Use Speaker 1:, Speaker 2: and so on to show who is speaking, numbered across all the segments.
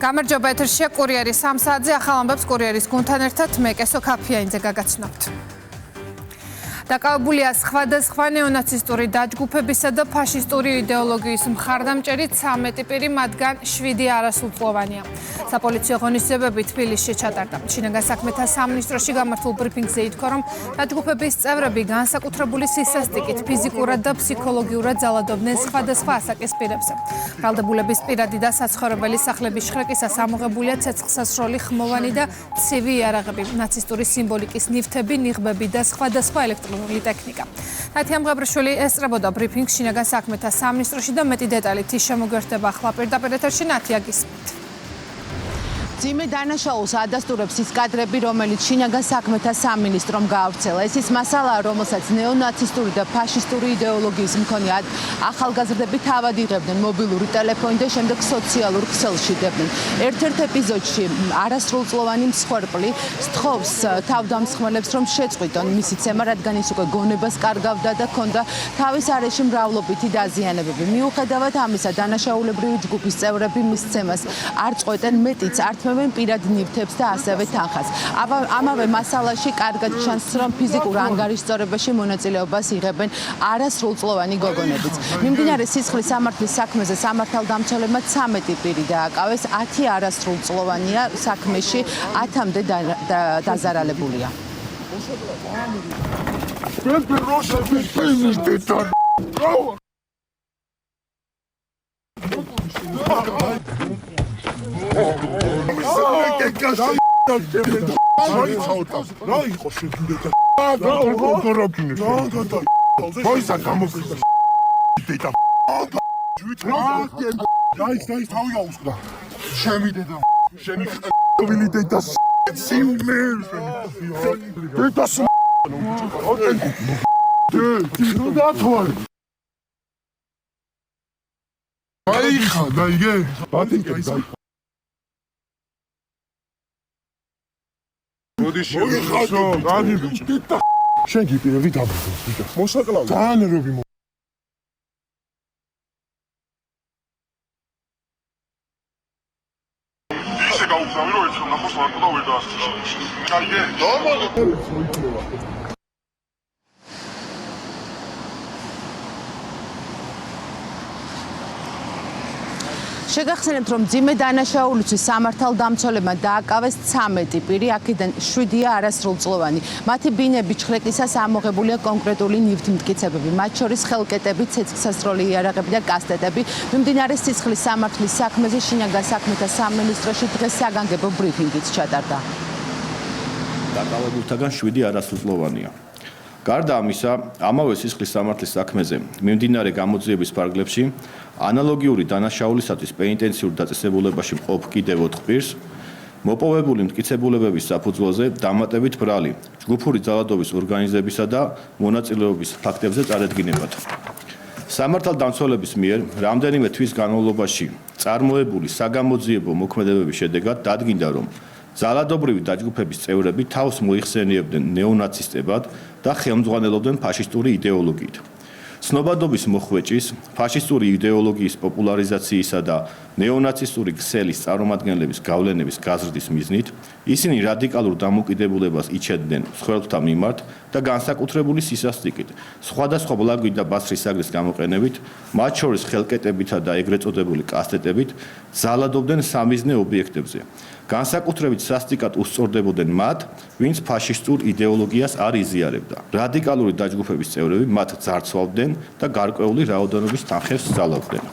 Speaker 1: გამარჯობა ეთერშია კურიერის 3 საათზე ახალ ამბებს კურიერის გუნდთან ერთად მე კესო ქაფიანიძე გაგაცნობთ. დაკავებულია სხვადასხვა ნეონაცისტური დაჯგუფებისა და ფაშისტური იდეოლოგიის მხარდამჭერი 13 პირი, მათგან 7 არასრულწლოვანია. საპოლიციო ღონისძიებები თბილისში ჩატარდა. შინაგან საქმეთა სამინისტროში გამართულ ბრიფინგზე ითქვა, რომ დაჯგუფების წევრები განსაკუთრებული სისასტიკით ფიზიკურად და ფსიქოლოგიურად ძალადობდნენ სხვადასხვა ასაკის პირებზე. ბრალდებულების პირადი და საცხოვრებელი სახლების შხრეკისას ამოღებულია ცეცხლსასროლი, ხმოვანი და ცივი იარაღები, ნაცისტური სიმბოლიკის ნივთები, ნიღბები და სხვადასხვა ელექტრონული ტექნიკა. ნათია მღებრიშვილი ესწრებოდა ბრიფინგს შინაგან საქმეთა სამინისტროში და მეტი დეტალით ის შემოგვერთება ახლა პირდაპირ ეთერში. ნათია, გისმენთ.
Speaker 2: ძიმე დანაშაულს ადასტურებს ის კადრები, რომელიც შინაგან საქმეთა სამინისტრომ გაავრცელა. ეს ის მასალაა, რომელსაც ნეონაცისტური და ფაშისტური იდეოლოგიის მქონე ახალგაზრდები თავად იღებდნენ მობილური ტელეფონით და შემდეგ სოციალურ ქსელში დებდნენ. ერთ-ერთ ეპიზოდში არასრულწლოვანი მსხვერპლი სთხოვს თავდამსხმელებს, რომ შეწყვიტონ მისი ცემა, რადგან ის უკვე გონებას კარგავდა და ჰქონდა თავის არეში მრავლობითი დაზიანებები. მიუხედავად ამისა, დანაშაულებრივი ჯგუფის წევრები მის ცემას არ წყვეტენ, მეტიც ართმევენ პირად ნივთებს და ასევე თანხას. ამავე მასალაში კარგად ჩანს, რომ ფიზიკურ ანგარიშწორებაში მონაწილეობას იღებენ არასრულწლოვანი გოგონებიც. მიმდინარე სისხლის სამართლის საქმეზე სამართალდამცველებმა 13 პირი დააკავეს, 10 არასრულწლოვანია საქმეში, 10-მდე დაზარალებულია.
Speaker 3: შენ გიპირები დაბრუნდეს ბიჭო. მოსაკლავი. ძალიან ნერვები ისე გაუგზავი რომ ეს ნახოს ვარტო და ვერ დაასწრაფო. კაიგე? ნორმალურად.
Speaker 2: შეგახსენებთ, რომ ძიმე დანაშაულისთვის სამართალდამცველებმა დააკავეს 13 პირი, აქედან 7 არასრულწლოვანი. მათი ბინები ჩხრეკისას ამოღებულია კონკრეტული ნივთმტკიცებები, მათ შორის ხელკეტები, ცეცხლსასროლი იარაღები და კასტეტები. მიმდინარე სისხლის სამართლის საქმეზე შინაგან საქმეთა სამინისტროში დღეს საგანგებო ბრიფინგიც ჩატარდა.
Speaker 4: დაკავებულთაგან 7 არასრულწლოვანია. გარდა ამისა, ამავე სისხლის სამართლის საქმეზე მიმდინარე გამოძიების ფარგლებში ანალოგიური დანაშაულისათვის პენიტენციურ დაწესებულებაში მყოფ კიდევ 4 პირს მოპოვებული მტკიცებულებების საფუძველზე დამატებით ბრალი ჯგუფური ძალადობის ორგანიზებისა და მონაწილეობის ფაქტებზე წარედგინებათ. სამართალდამცველების მიერ რამდენიმე თვის განმავლობაში წარმოებული საგამოძიებო მოქმედებების შედეგად დადგინდა, რომ ძალადობრივი დაჯგუფების წევრები თავს მოიხსენიებდნენ ნეონაცისტებად და ხელმძღვანელობდნენ ფაშისტური იდეოლოგიით. ცნობადობის მოხვეჭის, ფაშისტური იდეოლოგიის პოპულარიზაციისა და ნეონაცისტური ქსელის წარმომადგენლების გავლენების გაზრდის მიზნით ისინი რადიკალურ დამოკიდებულებას იჩენდნენ მსხვერპლთა მიმართ და განსაკუთრებული სისასტიკით, სხვადასხვა ბლაგვით და ბასრისაგრის გამოყენებით, მათ შორის ხელკეტებითა და ეგრეთ წოდებული კასტეტებით ძალადობდნენ სამიზნე ობიექტებზე. განსაკუთრებით სასტიკად უსწორდებოდნენ მათ, ვინც ფაშისტურ იდეოლოგიას არ იზიარებდა. რადიკალური დაჯგუფების წევრები მათ ძარცვავდნენ და გარკვეული რაოდენობის თანხებს ძალავდნენ.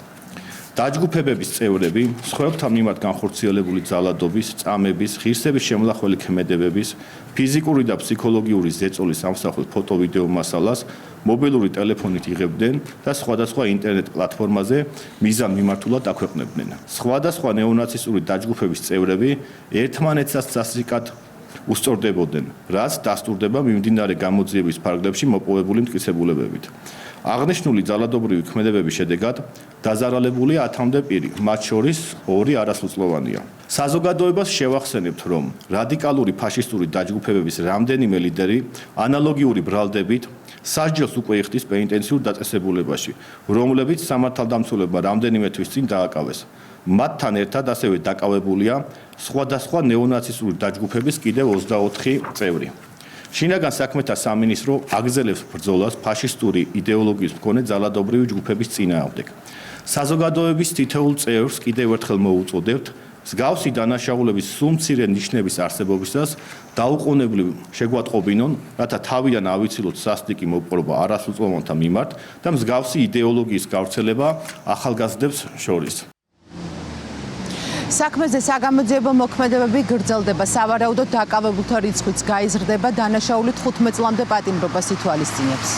Speaker 4: დაჯგუფებების წევრები მსხვერპლთა მიმართ განხორციელებული ძალადობის, წამების, ღირსების შემლახველი ქმედებების, ფიზიკური და ფსიქოლოგიური ზეწოლის ამსახველ ფოტო-ვიდეო მასალას მობილური ტელეფონით იღებდნენ და სხვადასხვა ინტერნეტ პლატფორმაზე მიზანმიმართულად აქვეყნებდნენ. სხვადასხვა ნეონაცისტური დაჯგუფების წევრები ერთმანეთსაც სასტიკად უსწორდებოდნენ, რაც დასტურდება მიმდინარე გამოძიების ფარგლებში მოპოვებული მტკიცებულებებით. აღნიშნული ძალადობრივი ქმედებების შედეგად დაზარალებულია 10-მდე პირი, მათ შორის 2 არასრულწლოვანია. საზოგადოებას შევახსენებთ, რომ რადიკალური ფაშისტური დაჯგუფებების რამდენიმე ლიდერი ანალოგიური ბრალდებით სასჯელს უკვე იხდის პენიტენციურ დაწესებულებაში, რომლებიც სამართალდამცველებმა რამდენიმე თვის წინ დააკავეს. მათთან ერთად ასევე დაკავებულია სხვადასხვა ნეონაცისტური დაჯგუფების კიდევ 24 წევრი. შინაგან საქმეთა სამინისტრო აგრძელებს ბრძოლას ფაშისტური იდეოლოგიის მქონე ძალადობრივი ჯგუფების წინააღმდეგ. საზოგადოების თითოეულ წევრს კიდევ ერთხელ მოუწოდებთ მსგავსი დანაშაულების სულ მცირე ნიშნების არსებობისას დაუყოვნებლივ შეგვატყობინონ, რათა თავიდან ავიცილოთ სასტიკი მოპყრობა არასრულწლოვანთა მიმართ და მსგავსი იდეოლოგიის გავრცელება ახალგაზრდებს შორის.
Speaker 2: საქმეზე საგამოძიებო მოქმედებები გრძელდება, სავარაუდოდ დაკავებულთა რიცხვიც გაიზრდება, დანაშაული 15 წლამდე პატიმრობას ითვალისწინებს.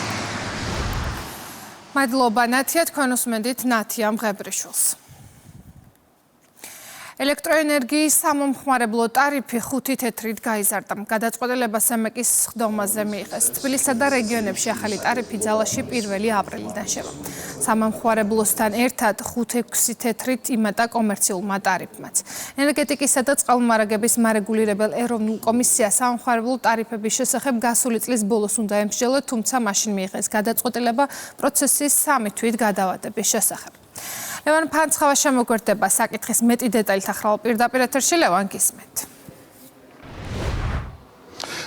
Speaker 1: მადლობა ნათია, თქვენ უსმენთ ნათია მღებრიშვილს. ელექტროენერგიის სამომხმარებლო ტარიფი 5 თეთრით გაიზარდა. გადაწყვეტილება სემეკის სხდომაზე მიიღეს. თბილისსა და რეგიონებში ახალი ტარიფი ძალაში 1 აპრილიდან შევა. სამომხმარებლოსთან ერთად 5-6 თეთრით იმატა კომერციულმა ტარიფმაც. ენერგეტიკისა და წყალმომარაგების მარეგულირებელ ეროვნულ კომისიას სამომხმარებლო ტარიფების შესახებ გასული წლის ბოლოს უნდა ემსჯელოთ, თუმცა მაშინ მიიღეს გადაწყვეტილება პროცესის 3 თვით გადავადების შესახებ. ლევან ფანცხავა შემოგვერდება საკითხის მეტი დეტალით ახლა პირდაპირ ეთერში ლევან გისმენთ.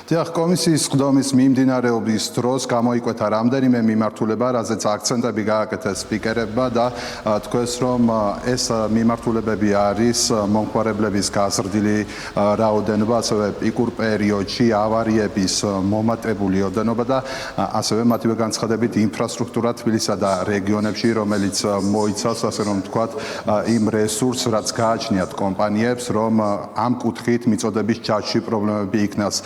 Speaker 5: დიახ, კომისიის სხდომის მიმდინარეობის დროს გამოიკვეთა რამდენიმე მიმართულება, რაზეც აქცენტები გააკეთეს სპიკერებმა და თქვეს, რომ ეს მიმართულებები არის მომხმარებლების გაზრდილი რაოდენობა, ასევე პიკურ პერიოდში ავარიების მომატებული ოდენობა და ასევე მათივე განცხადებით ინფრასტრუქტურა თბილისსა და რეგიონებში, რომელიც მოიცავს, ასე რომ ვთქვათ, იმ რესურსს, რაც გააჩნიათ კომპანიებს, რომ ამ კუთხით მიწოდების ჯაჭვში პრობლემები იქნას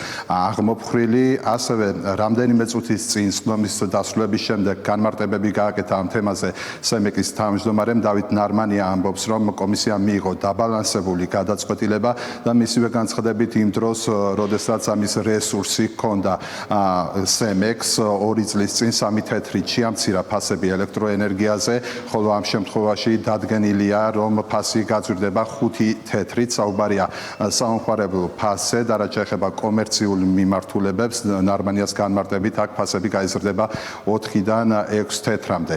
Speaker 5: აღმოფხრილი, ასევე რამდენიმე წუთის წინ სხდომის დასრულების შემდეგ განმარტებები გააკეთა ამ თემაზე სემეკის თავმჯდომარემ დავით ნარმანია ამბობს, რომ კომისიამ მიიღო დაბალანსებული გადაწყვეტილება და მისივე განცხადებით იმ დროს, როდესაც ამის რესურსი ჰქონდა სემეკს 2 წლის წინ 3 თეთრით შეამცირა ფასები ელექტროენერგიაზე, ხოლო ამ შემთხვევაში დადგენილია, რომ ფასი გაძვირდება 5 თეთრით, საუბარია სამომხმარებლო ფასზე და რაც შეეხება კომერციულ მიმართულებებს, ნარმანიას განმარტებით აქ ფასები გაიზრდება 4-დან 6 თეთრამდე.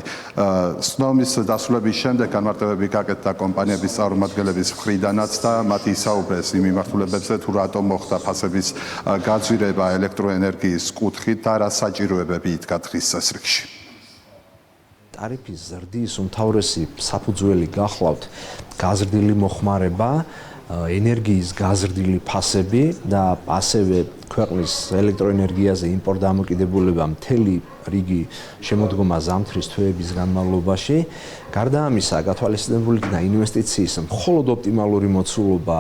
Speaker 5: სხდომის დასრულების შემდეგ განმარტებები გაკეთდა კომპანიების წარმომადგენლების მხრიდანაც და მათ ისაუბრეს იმ მიმართულებებზე, თუ რატომ მოხდა ფასების გაძვირება ელექტროენერგიის კუთხით და რა საჭიროებები იდგა დღის წესრიგში.
Speaker 6: ტარიფის ზრდის უმთავრესი საფუძველი გახლავთ გაზრდილი მოხმარება, ენერგიის გაზრდილი ფასები და ასევე ქვეყნის ელექტროენერგიაზე იმპორტ-დამოკიდებულება მთელი რიგი შემოდგომა ზამთრის თვეების განმავლობაში. გარდა ამისა, გათვალისწინებული იქნა ინვესტიციის მხოლოდ ოპტიმალური მოცულობა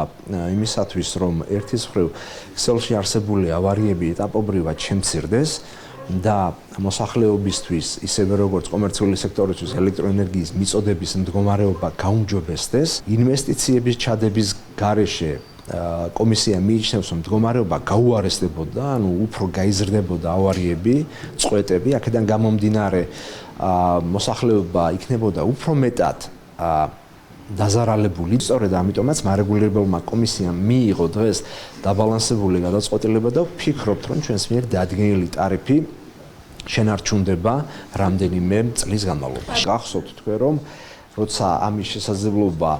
Speaker 6: იმისათვის, რომ ერთის მხრივ ქსელში არსებული ავარიები ეტაპობრივად შემცირდეს და მოსახლეობისთვის, ისევე როგორც კომერციული სექტორისთვის ელექტროენერგიის მიწოდების მდგომარეობა გაუმჯობესდეს. ინვესტიციების ჩადების გარეშე კომისია მიიჩნევს, რომ მდგომარეობა გაუარესდებოდა, ანუ უფრო გაიზრდებოდა ავარიები, წყვეტები, აქედან გამომდინარე მოსახლეობა იქნებოდა უფრო მეტად დაზარალებული. სწორედ ამიტომაც მარეგულირებელმა კომისიამ მიიღო დღეს დაბალანსებული გადაწყვეტილება და ვფიქრობთ, რომ ჩვენს მიერ დადგენილი ტარიფი შენარჩუნდება რამდენიმე წლის განმავლობაში. გახსოვთ თქვენ, რომ როცა ამის შესაძლებლობა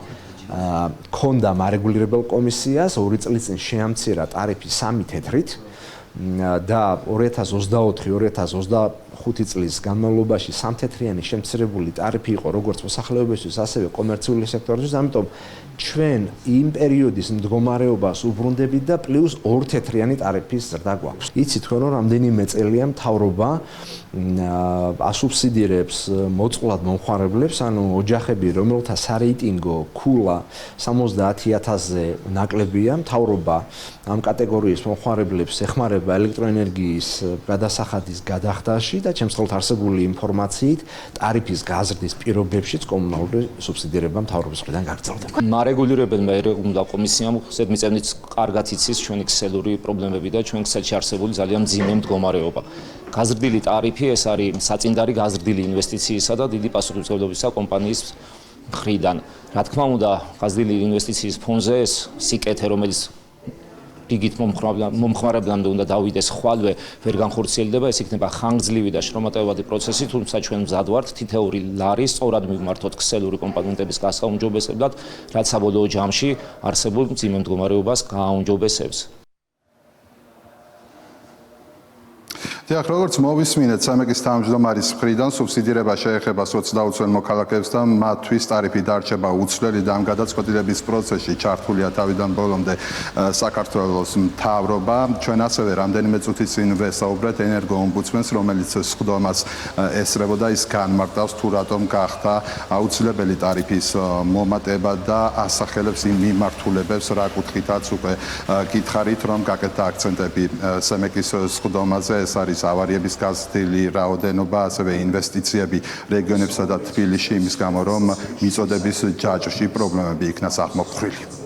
Speaker 6: ქონდა მარეგულირებელ კომისიას 2 წლის წინ შეამცირა ტარიფი 3 თეთრით და 2024-2025 წლის განმავლობაში 3 თეთრიანი შემცირებული ტარიფი იყო როგორც მოსახლეობისთვის, ასევე კომერციული სექტორისთვის, ამიტომ ჩვენ იმ პერიოდის მდგომარეობას უბრუნდებით და პლუს 2 თეთრიანი ტარიფის ზრდა გვაქვს. იცით თქვენ, რომ რამდენიმე წელია მთავრობა ასუბსიდირებს მოწყვლად მომხმარებლებს, ანუ ოჯახები, რომელთა სარეიტინგო ქულა 70,000-ზე ნაკლებია, მთავრობა ამ კატეგორიის მომხმარებლებს ეხმარება ელექტროენერგიის გადასახადის გადახდაში და ჩემს ხელთ არსებული ინფორმაციით ტარიფის გაზრდის პირობებშიც კომუნალური სუბსიდირება მთავრობის მხრიდან გაგრძელდება.
Speaker 7: მარეგულირებელმა ეროვნულ კომისიამ ზედმიწევნით კარგად იცის ჩვენი ქსელური პრობლემები და ჩვენ ქსელში არსებული ძალიან მძიმე მდგომარეობა. გაზრდილი ტარიფი ეს არის საწინდარი გაზრდილი ინვესტიციისა და დიდი პასუხისმგებლობისა კომპანიის მხრიდან. რა თქმა უნდა, გაზრდილი ინვესტიციის ფონზე ეს სიკეთე, რომელიც რიგით მომხმარებლამდე უნდა დავიდეს ხვალვე ვერ განხორციელდება, ეს იქნება ხანგრძლივი და შრომატევადი პროცესი, თუმცა ჩვენ მზად ვართ თითეული ლარი სწორად მივმართოთ ქსელური კომპონენტების გასაუმჯობესებლად, რაც საბოლოო ჯამში არსებულ მძიმე მდგომარეობას გააუმჯობესებს.
Speaker 5: დიახ, როგორც მოვისმინეთ, სამეგის თავმჯდომარის მხრიდან სუბსიდირება შეეხება 20 წელ მოქალაქეებს და მათთვის ტარიფი დარჩება უცვლელი და ამ გადაწყვეტილების პროცესში ჩართულია თავიდან ბოლომდე საქართველოს მთავრობა. ჩვენ ასევე რამდენიმე წუთის წინ ვესაუბრეთ ენერგოომბუდსმენს, რომელიც სხდომას ესწრებოდა, ის განმარტავს თუ რატომ გახდა აუცილებელი ტარიფის მომატება და ასახელებს იმ მიმართულებებს, რა კუთხითაც უკვე გითხარით, რომ გაკეთდა აქცენტები სამეგის სხდომაზე, ეს არის ავარიების გაზრდილი რაოდენობა, ასევე ინვესტიციები რეგიონებსა და თბილისში, იმის გამო რომ მიწოდების ჯაჭვში პრობლემები იქნა სახმოყრილი.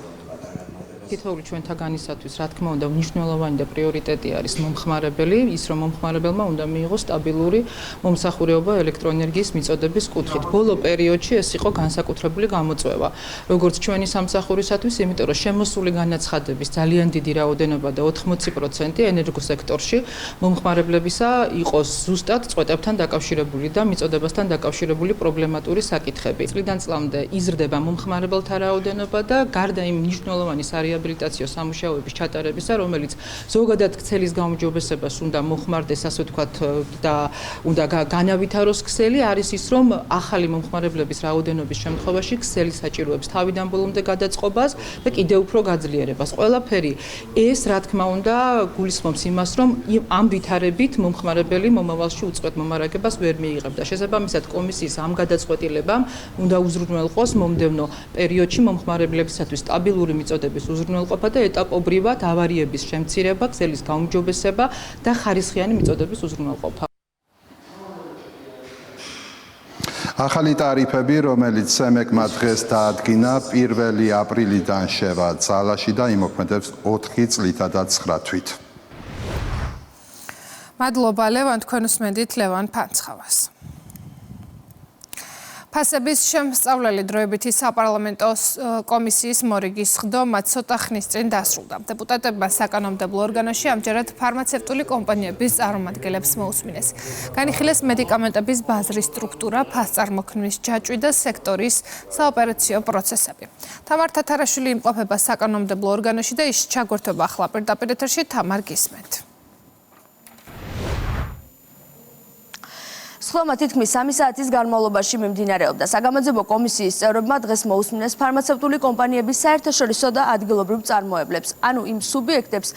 Speaker 8: თითოეული ჩვენთაგანისათვის, რა თქმა უნდა, მნიშვნელოვანი და პრიორიტეტი არის მომხმარებელი, ის რომ მომხმარებელმა უნდა მიიღოს სტაბილური მომსახურება ელექტროენერგიის მიწოდების კუთხით. ბოლო პერიოდში ეს იყო განსაკუთრებული გამოწვევა, როგორც ჩვენი სამსახურისათვის, იმიტომ რომ შემოსული განაცხადების ძალიან დიდი რაოდენობა და 80% ენერგოსექტორში მომხმარებლებისა იყოს ზუსტად წვეტებთან დაკავშირებული და მიწოდებასთან დაკავშირებული პრობლემატური საკითხები. წლიდან წლამდე იზრდება მომხმარებელთა რაოდენობა და გარდა იმ მნიშვნელოვანი რეაბილიტაციო სამუშაოების ჩატარებისა, რომელიც ზოგადად ქსელის გაუმჯობესებას უნდა მოხმარდეს, ასე ვთქვათ, და უნდა განავითაროს ქსელი, არის ის, რომ ახალი მომხმარებლების რაოდენობის შემთხვევაში ქსელი საჭიროებს თავიდან ბოლომდე გადაწყობას და კიდევ უფრო გაძლიერებას. ყველაფერი ეს, რა თქმა უნდა, გულისხმობს იმას, რომ ამ ვითარებით მომხმარებელი მომავალში უწყვეტ მომარაგებას ვერ მიიღებდა. შესაბამისად, კომისიის ამ გადაწყვეტილებამ უნდა უზრუნველყოს მომდევნო პერიოდში მომხმარებლებისათვის სტაბილური მიწოდების უზრუნველყოფა და ეტაპობრივად ავარიების შემცირება, ქსელის გაუმჯობესება და ხარისხიანი მიწოდების უზრუნველყოფა.
Speaker 5: ახალი ტარიფები, რომელიც სემეკმა დღეს დაადგინა, 1 აპრილიდან შევა ძალაში და იმოქმედებს 4 წლითა და 9 თვით.
Speaker 1: მადლობა ლევან, თქვენ უსმენთ ლევან ფანცხავას. ფასების შემსწავლელი დროებითი საპარლამენტო კომისიის მორიგის ხდომა ცოტა ხნის წინ დასრულდა. დეპუტატებმა საკანონმდებლო ორგანოში ამჯერად ფარმაცევტული კომპანიების წარმომადგენლებს მოусმინეს. განიხილეს მედიკამენტების ბაზრის სტრუქტურა, ფასწარმოქმნის ჯაჭვი და სექტორის საოპერაციო პროცესები. თამარ თათარაშვილი იმყოფება საკანონმდებლო ორგანოში და ის ჩაგვერთვება ახლა პირდაპირ ეთერში. თამარ, გისმენთ.
Speaker 9: სხდომა თითქმის 3 საათის განმავლობაში მიმდინარეობდა. საგამოძიებო კომისიის წევრებმა დღეს მოусმინეს ფარმაცევტული კომპანიების საერთაშორისო და ადგილობრივ წარმოებლებს, ანუ იმ სუბიექტებს,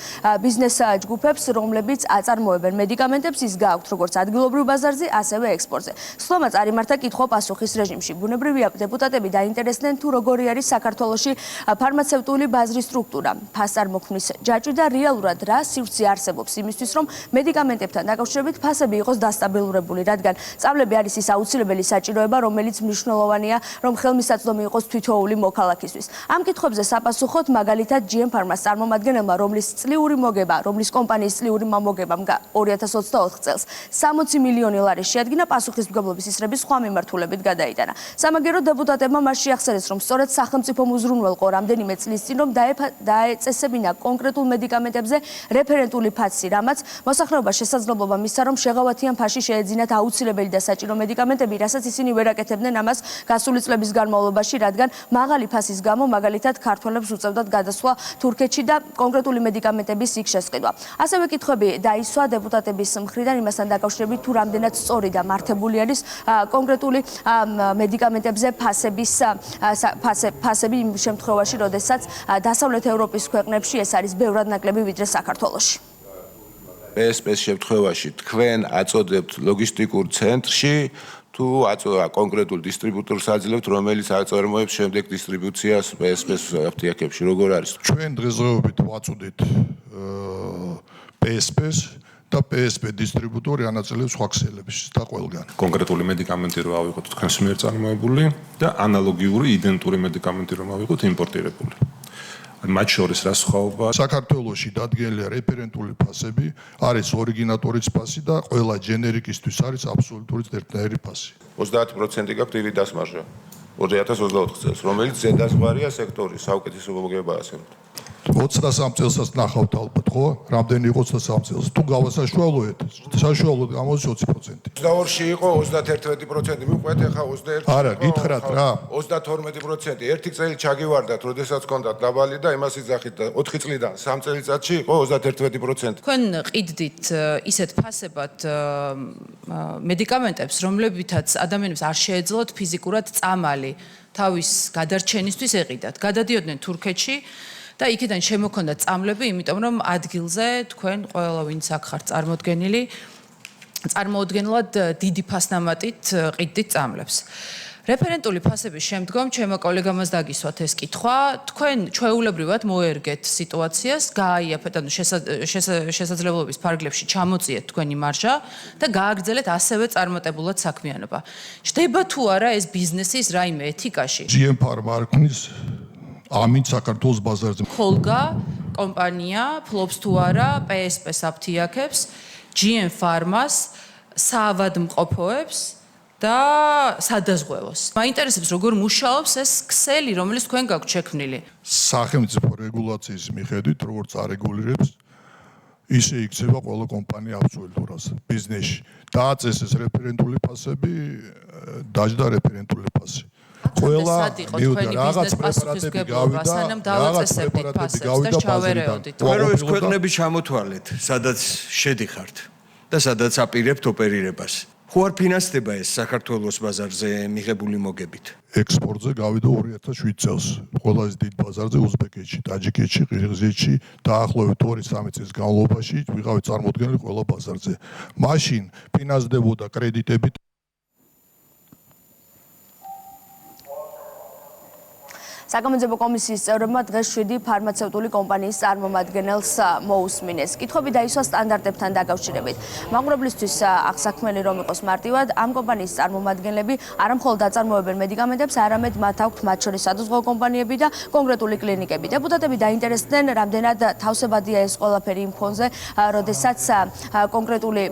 Speaker 9: ბიზნეს ჯგუფებს, რომლებიც აწარმოებენ მედიკამენტებს, ის გააქვთ როგორც ადგილობრივ ბაზარზე, ასევე ექსპორტზე. სხდომა წარიმართა კითხვა-პასუხის რეჟიმში. ბუნებრივია, დეპუტატები დაინტერესდნენ თუ როგორი არის საქართველოში ფარმაცევტული ბაზრის სტრუქტურა, ფასწარმოქმნის ჯაჭვი და რეალურად რა სივრცე არსებობს იმისთვის, რომ მედიკამენტებთან დაკავშირებით ფასები იყოს დასტაბილურებული, რადგან სწავლები არის ის აუცილებელი საჭიროება, რომელიც მნიშვნელოვანია, რომ ხელმისაწვდომი იყოს თითოეული მოქალაქისთვის. ამ კითხვებზე საპასუხოდ მაგალითად GM Pharma-ს წარმომადგენელმა, რომლის წლიური მოგება, რომლის კომპანიის წლიური მოგებამ 2024 წელს 60 მილიონი ლარი შეადგინა, პასუხისმგებლობის ისრების სხვა მიმართულებით გადაიტანა. სამაგერო დეპუტატებმა მას შეახსენეს, რომ სწორედ სახელმწიფომ უზრუნველყო რამდენიმე წლის წინ, რომ დაეწესებინა კონკრეტულ მედიკამენტებზე რეფერენტული ფასი, რამაც მოსახლეობას შესაძლებლობა მისცა, რომ შეღავათიან ფასში შეეძინათ აუცილებელი და საჭირო მედიკამენტები, რასაც ისინი ვერ აკეთებდნენ ამას გასული წლების განმავლობაში, რადგან მაღალი ფასის გამო მაგალითად ქართველებს უწევდათ გადასვლა თურქეთში და კონკრეტული მედიკამენტების იქ შესყიდვა. ასევე კითხვები დაისვა დეპუტატების მხრიდან იმასთან დაკავშირებით, თუ რამდენად სწორი და მართებული არის კონკრეტული მედიკამენტებზე ფასები იმ შემთხვევაში, როდესაც დასავლეთ ევროპის ქვეყნებში ეს არის ბევრად ნაკლები ვიდრე საქართველოში.
Speaker 10: PSP-ს შემთხვევაში თქვენ აწოდებთ ლოგისტიკურ ცენტრში თუ კონკრეტულ დისტრიბუტორს აძლევთ, რომელიც აწარმოებს შემდეგ დისტრიბუციას PSP-ს აფთიაქებში, როგორ არის?
Speaker 3: ჩვენ დღესდღეობით ვაწოდეთ PSP-ს და PSP დისტრიბუტორი ანაწილებს სხვა ქსელებს და ყველგან.
Speaker 11: კონკრეტული მედიკამენტი რო ავიღოთ თქვენს მიერ წარმოებული და ანალოგიური იდენტური მედიკამენტი რომ ავიღოთ იმპორტირებული. მათ შორის რა სხვაობა?
Speaker 3: საქართველოში დადგენილია რეფერენტული ფასები, არის ორიგინატორის ფასი და ყველა ჯენერიკისთვის არის აბსოლუტური ერთნაირი ფასი.
Speaker 10: 30% გაქვთ დივიდენდ მარჟა 2024 წელს, რომელიც ზედაზღვარია სექტორის საუკეთესო მოგება ასე.
Speaker 3: 23 წელსაც ნახავთ ალბათ, ხო? რამდენი იყო 23 წელს? თუ გავასაშუალოეთ, საშუალოდ გამოდის 20%.
Speaker 10: 22-ში იყო 31%, მიყვეთ ახლა 21.
Speaker 3: არა, გითხრათ რა.
Speaker 10: 32%. ერთი წელი ჩაგივარდათ, როდესაც გქონდათ დაბალი და იმას იძახით 4 წლიდან 3 წელიწადში იყო 31%.
Speaker 8: თქვენ ყიდდით ისეთ ფასებად მედიკამენტებს, რომლებითაც ადამიანებს არ შეეძლოთ ფიზიკურად წამალი თავის გადარჩენისთვის ეყიდათ. გადადიოდნენ თურქეთში და იქიდან შემოქონდა წამლები, იმიტომ რომ ადგილზე თქვენ ყველა ვინც აქ ხართ წარმოუდგენლად დიდი ფასნამატით ყიდდით წამლებს. რეფერენტული ფასების შემდგომ ჩემო კოლეგამას დაგისვათ ეს კითხვა, თქვენ ჩვეულებრივად მოერგეთ სიტუაციას, გააიაფეთ, ანუ შესაძლებლობის ფარგლებში ჩამოწიეთ თქვენი მარჟა და გააგრძელეთ ასევე წარმატებულად საქმიანობა. ჯდება თუ არა ეს ბიზნესის რაიმე ეთიკაში?
Speaker 3: GM Pharma არ ქმნის ამით საქართველოს ბაზარზე.
Speaker 8: Kolga კომპანია ფლობს თუ არა PSP-ს აფთიაქებს, GM Pharma-ს საავადმყოფოებს და სადაზღვევოს. მაინტერესებს როგორ მუშაობს ეს ქსელი, რომელიც თქვენ გაქვთ შექმნილი.
Speaker 3: სახელმწიფო რეგულაციის მიხედვით, როგორც არეგულირებს, ისე იქცევა ყველა კომპანია აბსოლუტურად ბიზნესში. დააწესეს რეფერენტული ფასები, დაჯდა რეფერენტული ფასი. ყველა რაღაც პრეპარატები გავიდა, რაღაც პრეპარატები გავიდა ბაზარიდან.
Speaker 12: თქვენ ეს ქვეყნები ჩამოთვალეთ, სადაც შედიხართ და სადაც აპირებთ ოპერირებას. ხო არ ფინანსდება ეს საქართველოს ბაზარზე მიღებული მოგებით?
Speaker 3: ექსპორტზე გავიდა 2007 წელს. ყველაზე დიდ ბაზარზე უზბეკეთში, ტაჯიკეთში, ყირგიზეთში დაახლოებით 2-3 წლის განმავლობაში ვიღავით წარმოდგენილი ყველა ბაზარზე. მაშინ ფინანსდებოდა კრედიტებით.
Speaker 9: საგამოძიებო კომისიის წევრებმა დღეს 7 ფარმაცევტული კომპანიის წარმომადგენელს მოусმინეს. კითხვები დაისვა სტანდარტებთან დაკავშირებით. მაყურებლისთვის აღსაქმელი რომ იყოს მარტივად, ამ კომპანიის წარმომადგენლები არა მხოლოდ აწარმოებენ მედიკამენტებს, არამედ მათ აქვთ მათ შორის სადაზღვევო კომპანიები და კონკრეტული კლინიკები. დეპუტატები დაინტერესდნენ, რამდენად თავსებადია ეს ყველაფერი იმ ფონზე, როდესაც კონკრეტული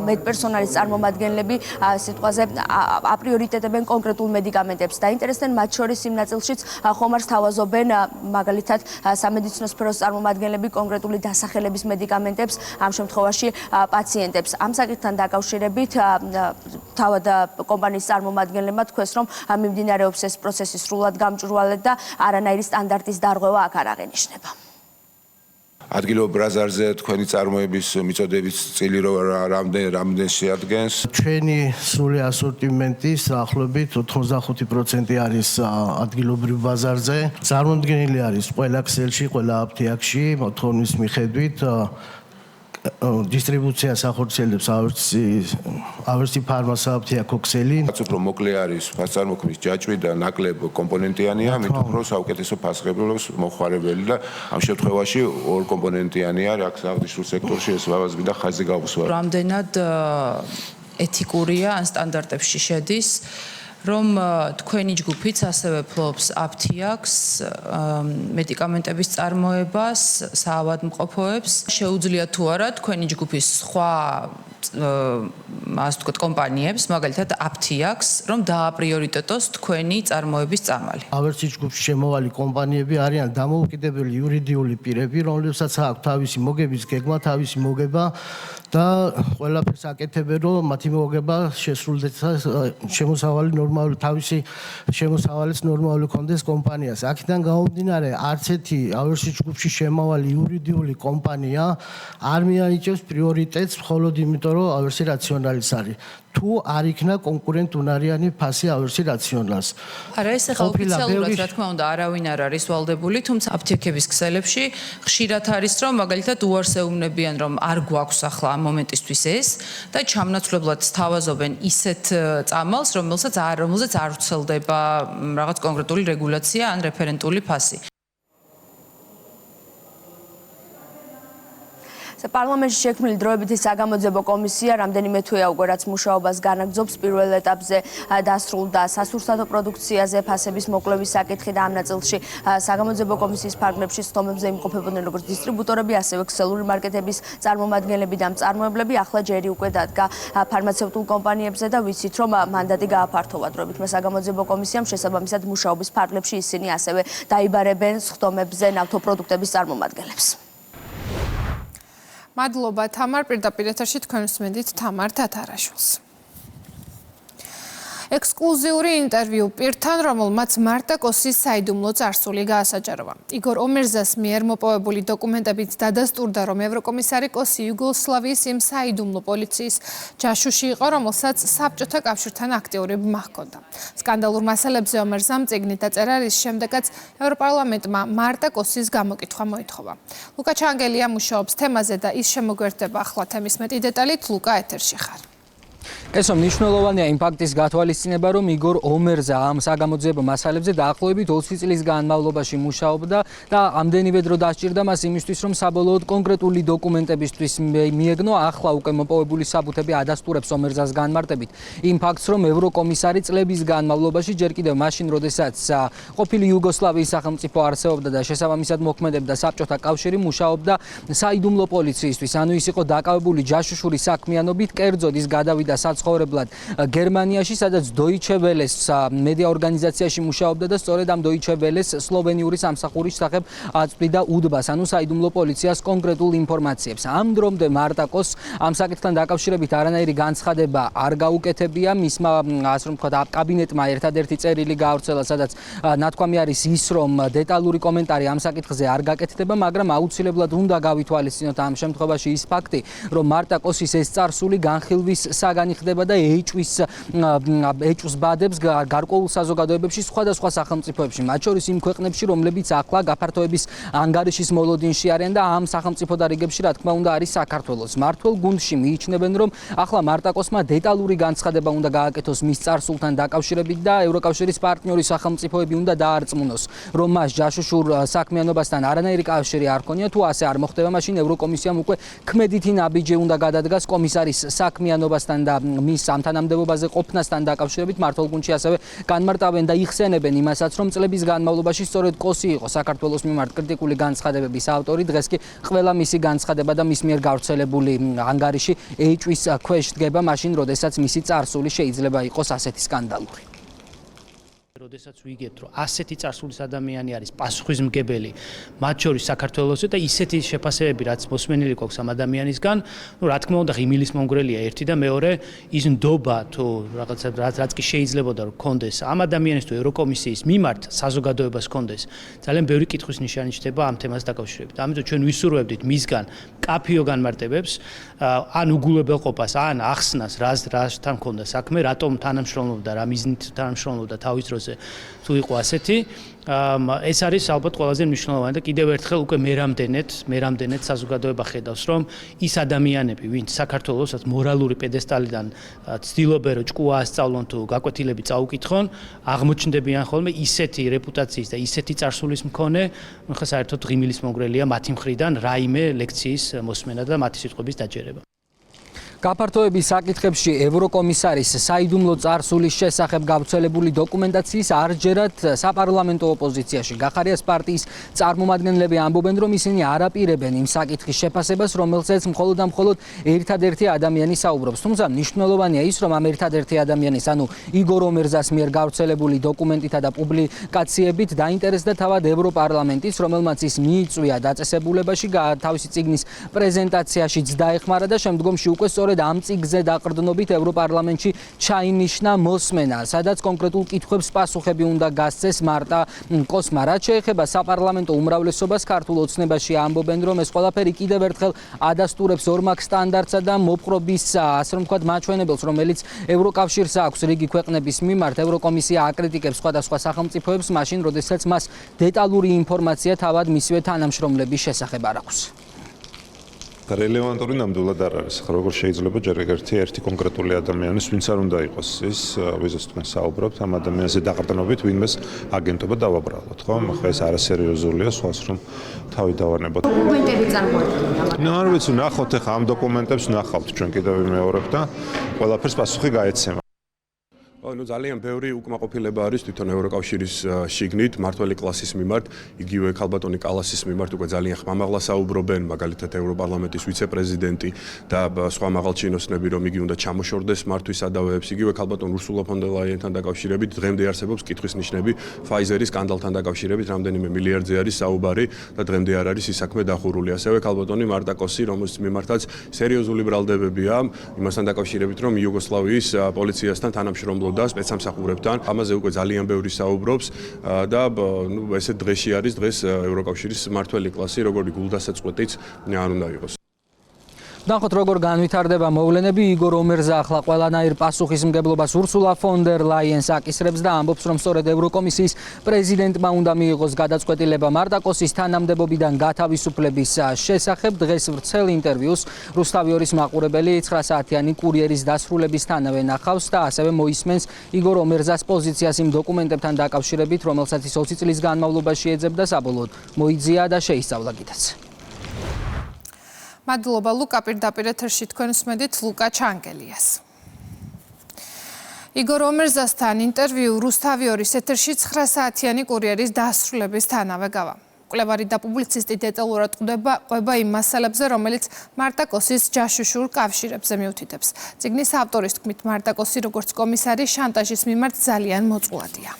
Speaker 9: მედპერსონალის წარმომადგენლები სიტყვაზე აპრიორიტეტებენ კონკრეტულ მედიკამენტებს. დაინტერესდნენ მათ შორის იმ ნაწილშიც ხომარს თავაზობენ მაგალითად სამედიცინო სფეროს წარმომადგენლები კონკრეტული დასახელების მედიკამენტებს, ამ შემთხვევაში პაციენტებს. ამ საკითხთან დაკავშირებით თავად კომპანიის წარმომადგენლებმა თქვეს, რომ მიმდინარეობს ეს პროცესი სრულად გამჭვირვალედ და არანაირი სტანდარტის დარღვევა აქ არ აღენიშნება.
Speaker 10: ადგილობრივ ბაზარზე თქვენი წარმოების მიწოდების წილი რამდენ შეადგენს?
Speaker 13: ჩვენი სრული ასორტიმენტის ახლობით 85% არის ადგილობრივ ბაზარზე. წარმოდგენილი არის ყველა ქსელში, ყველა აფთიაქში, მოთხოვნის მიხედვით დისტრიბუციას ახორციელებს ავერსი ფარმასა აფთიაქო ქსელი.
Speaker 10: რაც უფრო მოკლე არის ფასწარმოქმნის ჯაჭვი და ნაკლებ კომპონენტიანია, მით უფრო საუკეთესო ფასხებელობს მოხმარებელი და ამ შემთხვევაში ორ კომპონენტიანია აღნიშნულ სექტორში ეს ლავაზმი და ხაზი გაუსვა.
Speaker 8: რამდენად ეთიკურია ან სტანდარტებში შედის, რომ თქვენი ჯგუფიც ასევე ფლობს აფთიაქს, მედიკამენტების წარმოებას, საავადმყოფოებს. შეუძლია თუ არა თქვენი ჯგუფის სხვა ასე ვთქვათ კომპანიებს, მაგალითად აფთიაქს, რომ დააპრიორიტეტოს თქვენი წარმოების წამალი.
Speaker 13: ავერსი ჯგუფში შემოვალი კომპანიები არიან დამოუკიდებელი იურიდიული პირები, რომლებსაც აქვს თავისი მოგების გეგმა, თავისი მოგება და ყველაფერს აკეთებენ, რომ მათი მოგება შესრულდეს შემოსავალი ნორმალური თავისი შემოსავალის ნორმალური კონდეს კომპანიას. აქედან გამომდინარე, არც ერთი ავერსი ჯგუფში შემოვალი იურიდიული კომპანია არ მიანიჭებს პრიორიტეტს მხოლოდ იმიტომ, რომ ავერსი რაციონალის არის. თუ არ იქნა კონკურენტუნარიანი ფასი ავერსი რაციონალს.
Speaker 8: არა, ეს ახლა ოფიციალურად რა თქმა უნდა არავინ არ არის ვალდებული, თუმცა აფთიაქების ქსელებში ხშირად არის, რომ მაგალითად უარს ეუბნებიან, რომ არ გვაქვს ახლა ამ მომენტისთვის ეს და ჩამნაცვლებლად თავაზობენ ისეთ წამალს, რომელსაც არ ვრცელდება რაღაც კონკრეტული რეგულაცია ან რეფერენტული ფასი.
Speaker 9: პარლამენტში შექმნილი დროებითი საგამოძიებო კომისია რამდენიმე თვეა უკვე რაც მუშაობას განაგრძობს პირველ ეტაპზე დასრულდა სასურსათო პროდუქციაზე ფასების მოკლევის საკითხი და ამ ნაწილში საგამოძიებო კომისიის ფარგლებში სტომებზე იმყოფებოდნენ როგორც დისტრიბუტორები, ასევე ქსელური მარკეტების წარმომადგენლები და მწარმოებლები. ახლა ჯერი უკვე დადგა ფარმაცევტულ კომპანიებზე და ვიცით რომ მანდატი გააფართოვა დროებითმა საგამოძიებო კომისიამ შესაბამისად მუშაობის ფარგლებში ისინი ასევე დაიბარებენ სხდომებზე ნავთობპროდუქტების წარმომადგენლებს.
Speaker 1: მადლობა თამარ, პირდაპირ ეთერში თქვენ უსმენთ თამარ თათარაშვილს. ექსკლუზიური ინტერვიუ პირთან, რომელმაც მარტა კოსის საიდუმლო წარსული გაასაჯაროვა. იგორ ომერზას მიერ მოპოვებული დოკუმენტებით დადასტურდა, რომ ევროკომისარი კოსი იუგოსლავიის იმ საიდუმლო პოლიციის ჯაშუში იყო, რომელსაც საბჭოთა კავშირთან აქტიური ბმა ჰქონდა. სკანდალურ მასალებზე ომერზამ წიგნით დაწერა, რის შემდეგაც ევროპარლამენტმა მარტა კოსის გამოკითხვა მოითხოვა. ლუკა ჩანგელია მუშაობს თემაზე და ის შემოგვერდება ახლა თემის მეტი დეტალით. ლუკა, ეთერში ხარ.
Speaker 14: ესო მნიშვნელოვანია იმ ფაქტის გათვალისწინება, რომ იგორ ომერზა ამ საგამოძიებო მასალებზე დაახლოებით 20 წლის განმავლობაში მუშაობდა და ამდენივე დრო დასჭირდა მას იმისთვის, რომ საბოლოოდ კონკრეტული დოკუმენტებისთვის მიეგნო. ახლა უკვე მოპოვებული საბუთები ადასტურებს ომერზას განმარტებით იმ ფაქტს, რომ ევროკომისარი წლების განმავლობაში ჯერ კიდევ მაშინ, როდესაც ყოფილი იუგოსლავიის სახელმწიფო არსებობდა და შესაბამისად მოქმედებდა საბჭოთა კავშირი, მუშაობდა საიდუმლო პოლიციისთვის. ანუ ის იყო დაკავებული ჯაშუშური საქმიანობით, კერძოდ ის გადავიდა საცხოვრებლად გერმანიაში, სადაც Deutsche Welles მედია ორგანიზაციაში მუშაობდა და სწორედ ამ Deutsche Welles სლოვენიური სამსახურის სახებ აწვდიდა უდბას, ანუ საიდუმლო პოლიციას კონკრეტულ ინფორმაციებს. ამ დრომდე მარტა კოს ამ საკითხთან დაკავშირებით არანაირი განცხადება არ გაუკეთებია. მისმა, ასე რომ ვთქვათ, კაბინეტმა ერთადერთი წერილი გაავრცელა, სადაც ნათქვამი არის ის, რომ დეტალური კომენტარი ამ საკითხზე არ გაკეთდება, მაგრამ აუცილებლად უნდა გავითვალისწინოთ ამ შემთხვევაში ის ფაქტი, რომ მარტა კოსის ეს წარსული განხილვის საგანი ხდება და ეჭვს ბადებს გარკვეულ საზოგადოებებში სხვადასხვა სახელმწიფოებში, მათ შორის იმ ქვეყნებში, რომლებიც ახლა გაფართოების ანგარიშის მოლოდინში არიან და ამ სახელმწიფო რიგებში, რა თქმა უნდა, არის საქართველოს. მართლ გუნდში მიიჩნევენ, რომ ახლა მარტა კოსმა დეტალური განცხადება უნდა გააკეთოს მის წარსულთან დაკავშირებით და ევროკავშირის პარტნიორი სახელმწიფოები უნდა დაარწმუნოს, რომ მას ჯაშუშურ საქმიანობასთან არანაირი კავშირი არ ჰქონია. თუ ასე არ მოხდება, მაშინ ევროკომისიამ უკვე ქმედითი ნაბიჯი უნდა გადადგას კომისარის საქმიანობასთან და მის სამთანამდებობაზე ყოფნასთან დაკავშირებით. მართლ გუნდში ასევე განმარტავენ და იხსენებენ იმასაც, რომ წლების განმავლობაში სწორედ კოსი იყო საქართველოს მიმართ კრიტიკული განცხადებების ავტორი. დღეს კი ყველა მისი განცხადება და მის მიერ გავრცელებული ანგარიში ეჭვის ქვეშ დგება, მაშინ როდესაც მისი წარსული შეიძლება იყოს ასეთი სკანდალური.
Speaker 15: როდესაც ვიგებთ, რომ ასეთი წარსულის ადამიანი არის პასუხისმგებელი, მათ შორის საქართველოსზე და ისეთი შეფასებები, რაც მოსმენილი გვაქვს ამ ადამიანისგან, რა თქმა უნდა, ღიმილის მომგვრელია ერთი და მეორე, ის ნდობა თუ რაღაცა რაც კი შეიძლებოდა რომ კონდეს ამ ადამიანის თუ ევროკომისიის მიმართ საზოგადოებას კონდეს, ძალიან ბევრი კითხვის ნიშანი ჩნდება ამ თემას დაკავშირებით. ამიტომ ჩვენ ვისურვებდით მისგან კაფიო განმარტებებს, ან უგულებელყოფას, ან ახსნას, რასთან ქონდა საქმე, რატომ თანამშრომლობდა, რა მიზნით თანამშრომლობდა თავის დროზე თუ იყო ასეთი, ეს არის ალბათ ყველაზე მნიშვნელოვანი და კიდევ ერთხელ უკვე მერამდენეთ საზოგადოება ხედავს, რომ ის ადამიანები, ვინც საქართველოსაც მორალური პედესტალიდან ცდილობენ, რომ ჭკუა ასწავლონ თუ გაკვეთილები წაუკითხონ, აღმოჩნდებიან ხოლმე ისეთი რეპუტაციის და ისეთი წარსულის მქონე, ხა საერთოდ ღიმილის მომგვრელია მათი მხრიდან რაიმე ლექციის მოსმენა და მათი სიტყვების დაჯერება.
Speaker 14: გაფართოების საკითხებში ევროკომისარის საიდუმლო წარსულის შესახებ გავრცელებული დოკუმენტაციის არჯერად საპარლამენტო ოპოზიციაში გახარიას პარტიის წარმომადგენლები ამბობენ, რომ ისინი არ აპირებენ იმ საკითხის შეფასებას, რომელზეც მხოლოდ და მხოლოდ ერთადერთი ადამიანი საუბრობს. თუმცა მნიშვნელოვანია ის, რომ ამ ერთადერთი ადამიანის, ანუ იგორ ომერზას მიერ გავრცელებული დოკუმენტითა და პუბლიკაციებით დაინტერესდა თავად ევროპარლამენტის, რომელმაც ის მიიწვია დაწესებულებაში, თავისი წიგნის პრეზენტაციაშიც დაეხმარა და შემდგომში უკვე სწორედ ამ წიგნზე დაყრდნობით ევროპარლამენტში ჩაინიშნა მოსმენა, სადაც კონკრეტულ კითხვებს პასუხები უნდა გასცეს მარტა კოსმა. რაც შეეხება საპარლამენტო უმრავლესობას, ქართულ ოცნებაში ამბობენ, რომ ეს ყველაფერი კიდევ ერთხელ ადასტურებს ორმაგ სტანდარტსა და მოპყრობის, ასე რომ ვთქვათ, მაჩვენებელს, რომელიც ევროკავშირს აქვს რიგი ქვეყნების მიმართ. ევროკომისია აკრიტიკებს სხვადასხვა სახელმწიფოებს, მაშინ, როდესაც მას დეტალური ინფორმაცია თავად მისივე თანამშრომლების შესახებ არ აქვს.
Speaker 11: რელევანტური ნამდვილად არ არის. როგორ შეიძლება ჯერ ერთი კონკრეტული ადამიანის, ვინც არ უნდა იყოს ის, ვიზას თქვენ საუბრობთ, ამ ადამიანზე დაყრდნობით ვინმეს აგენტობა დავაბრალოთ, ხო? ახლა ეს არასერიოზულია, სხვას რომ თავი დავანებოთ.
Speaker 16: დოკუმენტები წარმოადგენთ.
Speaker 11: არ ვიცი, ნახოთ ახლა ამ დოკუმენტებს ნახავთ ჩვენ კიდევ ვიმეორებ და ყველაფერს პასუხი გაეცემა.
Speaker 17: ну ძალიან ბევრი უკმაყოფილება არის თვითონ ევროკავშირის შიგნით მართველი კლასის მიმართ, იგივე ქალბატონი კალასის მიმართ უკვე ძალიან ხმამაღლა საუბრობენ, მაგალითად ევროპარლამენტის ვიცე-პრეზიდენტი და სხვა მაღალჩინოსნები, რომ იგი უნდა ჩამოშორდეს მართვის სადავეებს, იგივე ქალბატონ ურსულა ფონ დერ ლაიენთან დაკავშირებით დღემდე არსებობს კითხვის ნიშნები ფაიზერის სკანდალთან დაკავშირებით, რამდენიმე მილიარდზე არის საუბარი და დღემდე არ არის ის საქმე დახურული. ასევე ქალბატონი მარტა კოსი, რომელის მიმართაც სერიოზული ბრალდებებია იმასთან დაკავშირებით, რომ იუგოსლავიის პოლიციასთან თანამშრომლობდა სპეცსამსახურებთან, ამაზე უკვე ძალიან ბევრი საუბრობს და ესე დღეში არის დღეს ევროკავშირის მართველი კლასი, როგორი გულდასაწყვეტიც არ უნდა იყოს.
Speaker 14: ნახოთ როგორ განვითარდება მოვლენები. იგორ ომერზე ახლა ყველანაირ პასუხისმგებლობას ურსულა ფონ დერ ლაიენს აკისრებს და ამბობს, რომ სწორედ ევროკომისიის პრეზიდენტმა უნდა მიიღოს გადაწყვეტილება მარტა კოსის თანამდებობიდან გათავისუფლების შესახებ. დღეს ვრცელ ინტერვიუს რუსთავიორის მაყურებელი 9 საათიანი კურიერის დასრულებისთანავე ნახავს და ასევე მოისმენს იგორ ომერზას პოზიციას იმ დოკუმენტებთან დაკავშირებით, რომელსაც ის 20 წლის განმავლობაში ეძებდა, საბოლოოდ მოიძია და შეისწავლა კიდეც.
Speaker 1: მადლობა ლუკა, პირდაპირ ეთერში თქვენ უსმენთ ლუკა ჩანგელიას. იგორ ომერზასთან ინტერვიუ რუსთავიორის ეთერში 9 საათიანი კურიერის დასრულებისთანავე გავა. მკვლევარი და პუბლიცისტი დეტალურად ყვება იმ მასალებზე, რომელიც მარტა კოსის ჯაშუშურ კავშირებზე მიუთითებს. წიგნის ავტორის თქმით, მარტა კოსი როგორც კომისარი შანტაჟის მიმართ ძალიან მოწყვეტია.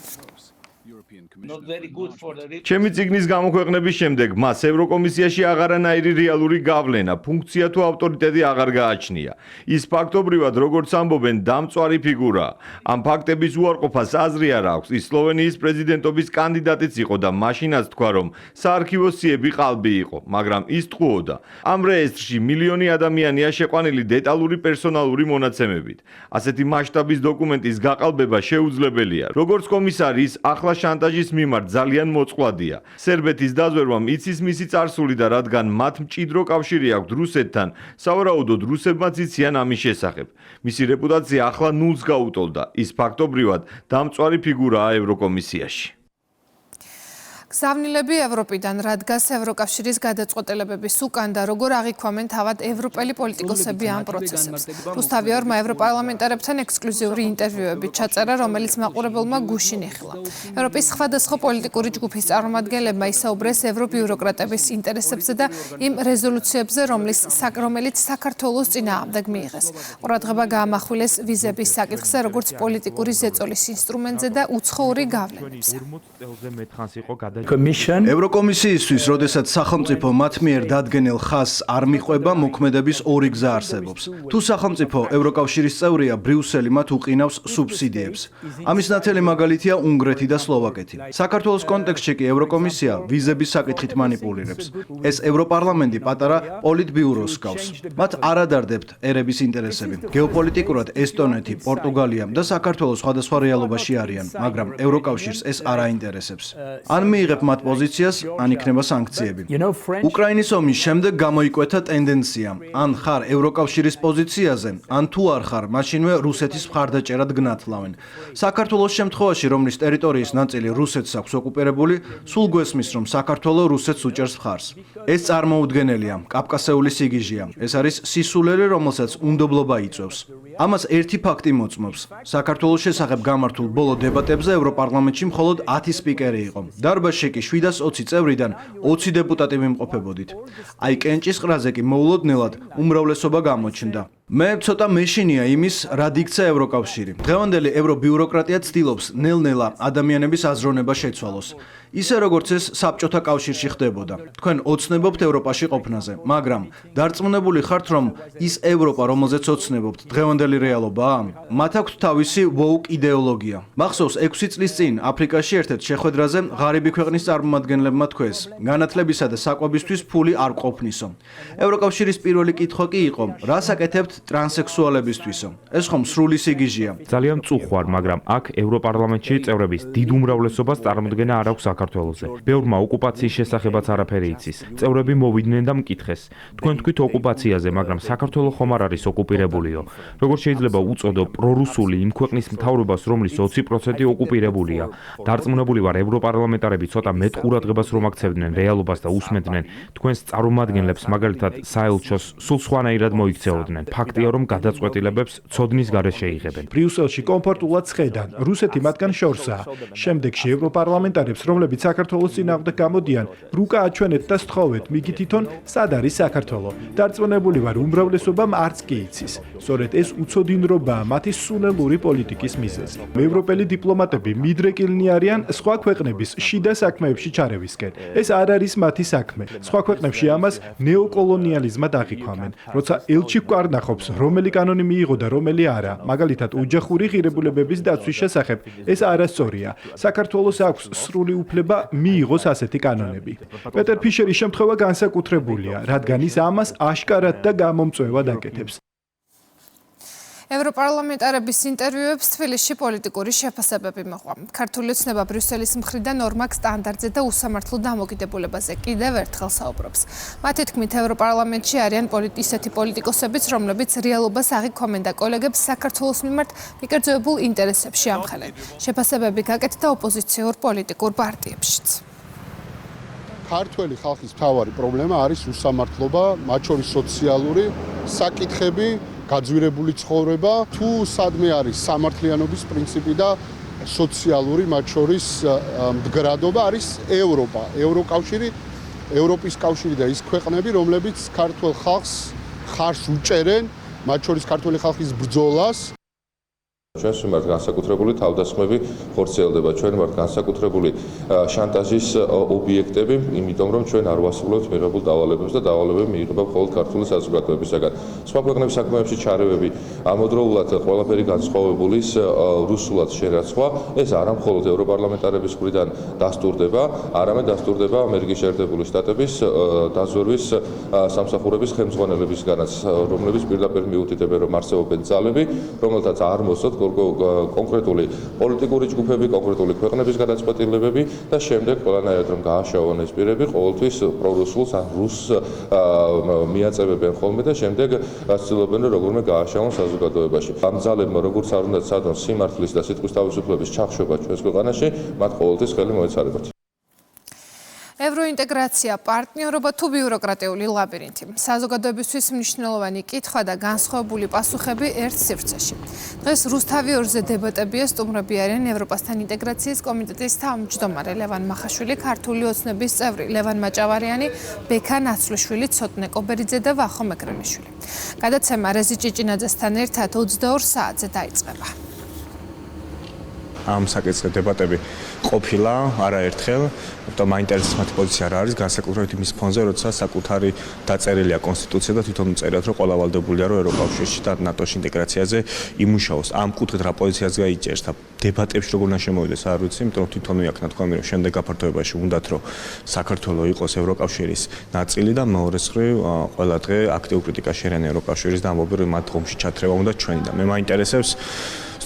Speaker 18: ჩემი წიგნის გამოქვეყნების შემდეგ მას ევროკომისიაში აღარანაირი რეალური გავლენა, ფუნქცია თუ ავტორიტეტი აღარ გააჩნია. ის ფაქტობრივად, როგორც ამბობენ, დამწვარი ფიგურაა. ამ ფაქტების უარყოფას აზრი არ აქვს. ის სლოვენიის პრეზიდენტობის კანდიდატიც იყო და მაშინაც თქვა, რომ საარქივო სიები ყალბი იყო, მაგრამ ის თხოვდა. ამ რეესტრში მილიონი ადამიანია შეყვანილი დეტალური პერსონალური მონაცემებით. ასეთი მასშტაბის დოკუმენტის გაყალბება შეუძლებელია. როგორც კომისარის ახლა შანტაჟის მიმართ ძალიან მოწყვლადია. სერბეთის დაზვერვამ იცის მისი წარსული და რადგან მათ მჭიდრო კავშირი აქვთ რუსეთთან, სავარაუდოდ რუსებმაც იციან ამის შესახებ. მისი რეპუტაცია ახლა ნულს გაუტოლდა. ის ფაქტობრივად დამწვარი ფიგურაა ევროკომისიაში.
Speaker 1: გზავნილები ევროპიდან, რადგან ევროკავშირის გადაწყვეტილებების უკან და როგორ აღიქვამენ თავად ევროპელი პოლიტიკოსები ამ პროცესებს. რუსთავიორმა ევროპარლამენტარებთან ექსკლუზიური ინტერვიუები ჩაწერა, რომელიც მაყურებელმა გუშინ ეხილა. ევროპის სხვადასხვა პოლიტიკური ჯგუფის წარმომადგენლებმა ისაუბრეს ევრობიუროკრატების ინტერესებზე და იმ რეზოლუციებზე, რომელიც საქართველოს წინააღმდეგ მიიღეს. ყურადღება გაამახვილეს ვიზების საკითხზე, როგორც პოლიტიკური ზეწოლის ინსტრუმენტზე და უცხოური გავლენებზე.
Speaker 19: ევროკომისიისთვის, როდესაც სახელმწიფო მათ მიერ დადგენილ ხაზს არ მიყვება, მოქმედების ორი გზა არსებობს. თუ სახელმწიფო ევროკავშირის წევრია, ბრიუსელი მათ უყინავს სუბსიდიებს. ამის ნათელი მაგალითია უნგრეთი და სლოვაკეთი. საქართველოს კონტექსტში კი ევროკომისია ვიზების საკითხით манипуლირებს. ეს ევროპარლამენტი პატარა პოლიტბიუროს გავს. მათ არ ადარდებთ ერების ინტერესები. გეოპოლიტიკურად ესტონეთი, პორტუგალია და საქართველოს სხვადასხვა რეალობაში არიან, მაგრამ ევროკავშირს ეს არ აინტერესებს. ან მიიღებ მათ პოზიციას, ან იქნება სანქციები. უკრაინის ომის შემდეგ გამოიკვეთა ტენდენცია, ან ხარ ევროკავშირის პოზიციაზე, ან თუ არ ხარ, მაშინვე რუსეთის მხარდაჭერად გნათლავენ. საქართველოს შემთხვევაში, რომლის ტერიტორიის ნაწილი რუსეთს აქვს ოკუპირებული, სულ გვესმის, რომ საქართველო რუსეთს უჭერს მხარს. ეს წარმოუდგენელია, კავკასიული სიგიჟეა. ეს არის სისულელე, რომელსაც უნდობლობა იწვევს. ამას ერთი ფაქტი მოწმობს. საქართველოს შესახებ გამართულ ბოლო დებატებზე ევროპარლამენტში მხოლოდ 10 სპიკერი იყო. დარბაზში კი 720 წევრიდან 20 დეპუტატი ვიმყოფებოდით. აი კენჭისყრაზე კი მოულოდნელად უმრავლესობა გამოჩნდა. მე ცოტა მეშინია იმის, რად იქცა ევროკავშირი. დღევანდელი ევრობიუროკრატია ცდილობს ნელ-ნელა ადამიანების აზროვნება შეცვალოს. ისე როგორც ეს საბჭოთა კავშირში ხდებოდა. თქვენ ოცნებობთ ევროპაში ყოფნაზე, მაგრამ დარწმუნებული ხართ, რომ ის ევროპა, რომელზეც ოცნებობთ, დღევანდელი რეალობაა? მათ აქვთ თავისი woke იდეოლოგია. მახსოვს 6 წლის წინ აფრიკაში ერთ-ერთ შეხვედრაზე ღარიბი ქვეყნის წარმომადგენლებმა თქვეს, განათლებისა და საკვებისთვის ფული არ ყოფნისო. ევროკავშირის პირველი კითხვა კი იყო, რას აკეთებთ ტრანსექსუალებისთვისო. ეს ხომ სრული სიგიჟეა.
Speaker 20: ძალიან წუხვარ, მაგრამ აქ ევროპარლამენტში წევრების დიდ უმრავლესობას წარმოქმნა არ აქვს საქართველოზე. ბევრმა ოკუპაციის შესახებაც არაფერი იცის. წევრები მოვიდნენ და მკითხეს: თქვენ თქვით ოკუპაციაზე, მაგრამ საქართველო ხომ არ არის ოკუპირებულიო? როგორ შეიძლება უწოდო პრორუსული იმ ქვეყნის მთავრობას, რომლის 20% ოკუპირებულია? დარწმუნებული ვარ, ევროპარლამენტარები ცოტა მეტ ყურადღებას რომ აქცევდნენ რეალობას და უსმენდნენ თქვენს წარმომადგენლებს, მაგალითად საელჩოს, სულ სხვანაირად მოიქცეოდნენ. ფაქტია, რომ გადაწყვეტილებებს ცოდნის გარეშე იღებენ.
Speaker 21: ბრიუსელში კომფორტულად ცხედან, რუსეთი მათგან შორსაა. შემდეგში ევროპარლამენტარებს, რომლებიც საქართველოს წინააღმდეგ გამოდიან, რუკა აჩვენეთ და სთხოვეთ, მიგი თვითონ სად არის საქართველო? დარწმუნებული ვარ, უმრავლესობამ არც კი იცის. სწორედ ეს უცოდინრობაა მათი სულელური პოლიტიკის მიზეზი. ევროპელი დიპლომატები მიდრეკილნი არიან სხვა ქვეყნების შიდა საქმეებში ჩარევისკენ. ეს არ არის მათი საქმე. სხვა ქვეყნებში ამას ნეოკოლონიალიზმად აღიქვამენ. როცა ელჩი გვარნახობს, რომელი კანონი მიიღო და რომელი არა, მაგალითად ოჯახური ღირებულებების დაცვის შესახებ, ეს არასწორია. საქართველოს აქვს სრული უფლება მიიღოს ასეთი კანონები. პეტერ ფიშერის შემთხვევა განსაკუთრებულია, რადგან ის ამას აშკარად და გამომწვევად აკეთებს.
Speaker 1: ევროპარლამენტარების ინტერვიუებს თბილისში პოლიტიკური შეფასებები მოყვა. ქართული ოცნება ბრიუსელის მხრიდან ორმაგ სტანდარტზე და უსამართლო დამოკიდებულებაზე კიდევ ერთხელ საუბრობს. მათი თქმით, ევროპარლამენტში არიან ისეთი პოლიტიკოსებიც, რომლებიც რეალობას აღიქვამენ და კოლეგებს საქართველოს მიმართ მიკერძოებულ ინტერესებში ამხელენ. შეფასებები გაკეთდა ოპოზიციურ პოლიტიკურ პარტიებშიც.
Speaker 22: ქართველი ხალხის მთავარი პრობლემა არის უსამართლობა, მათ შორის სოციალური საკითხები, გაძვირებული ცხოვრება, თუ სადმე არის სამართლიანობის პრინციპი და სოციალური მათ შორის მდგრადობა არის ევროპა, ევროკავშირი, ევროპის კავშირი და ის ქვეყნები, რომლებიც ქართულ ხალხს ხარს უჭერენ, მათ შორის ქართული ხალხის ბრძოლას.
Speaker 10: ჩვენს მიმართ განსაკუთრებული თავდასხმები ხორციელდება, ჩვენ ვართ განსაკუთრებული შანტაჟის ობიექტები, იმიტომ რომ ჩვენ არ ვასრულებთ მიღებულ დავალებებს და დავალებები მიიღება მხოლოდ ქართული საზოგადოებისაგან. სხვა ქვეყნების საქმეებში ჩარევები ამოდროულად ყველაფერი განსხვავებული რუსულად შერაცხვა, ეს არა მხოლოდ ევროპარლამენტარების მხრიდან დასტურდება, არამედ დასტურდება ამერიკის შეერთებული შტატების დაზვერვის სამსახურების ხელმძღვანელებისგანაც, რომლებიც პირდაპირ მიუთითებენ, რომ არსებობენ ძალები, რომელთაც არ მოსწოთ კონკრეტული პოლიტიკური ჯგუფები, კონკრეტული ქვეყნების გადაწყვეტილებები და შემდეგ ყველანაირად რომ გააშოვონ ეს პირები, ყოველთვის პრორუსულს ან რუსს მიაწევებენ ხოლმე და შემდეგ ცდილობენ როგორმე გააშოვონ საზოგადოებაში. ამ ძალებმა როგორც არ უნდა ცადონ სიმართლის და სიტყვის თავისუფლების ჩახშობა ჩვენს ქვეყანაში, მათ ყოველთვის ხელი მოეცარებათ.
Speaker 1: ევროინტეგრაცია, პარტნიორობა თუ ბიუროკრატიული ლაბირინთი. საზოგადოებისთვის მნიშვნელოვანი კითხვა და განსხვავებული პასუხები ერთ სივრცეში. დღეს რუსთავი 2-ზე დებატებია, სტუმრები არიან ევროპასთან ინტეგრაციის კომიტეტის თავმჯდომარე ლევან მახაშვილი, ქართული ოცნების წევრი ლევან მაჭავარიანი, ბექა ნაცვლიშვილი, ცოტნე კობერიძე და ვახო მეკრენიშვილი. გადაცემა რეზი ჭიჭინაძესთან ერთად 22 საათზე დაიწყება.
Speaker 23: ამ საკითხზე დებატები ყოფილა არაერთხელ, და მაინტერესებს მათი პოზიცია რა არის, განსაკუთრებით იმის ფონზე, როცა საკუთარი დაწერილია კონსტიტუცია და თვითონ წერიათ, რომ ყველა ვალდებულია, რომ ევროკავშირში და ნატოში ინტეგრაციაზე იმუშაოს. ამ კუთხით რა პოზიციას გაიჭერს და დებატებში როგორ უნდა შემოვიდეს, არ ვიცი, იმიტომ რომ თვითონ ვიაქნა თქვენ, რომ შემდეგ გაფართოებაში უნდათ, რომ საქართველო იყოს ევროკავშირის ნაწილი და მეორე მხრივ ყველა დღე აქტიურ კრიტიკას შეერენ ევროკავშირის და ამბობენ, რომ მათ ღომში ჩათრევა უნდა ჩვენი და მე მაინტერესებს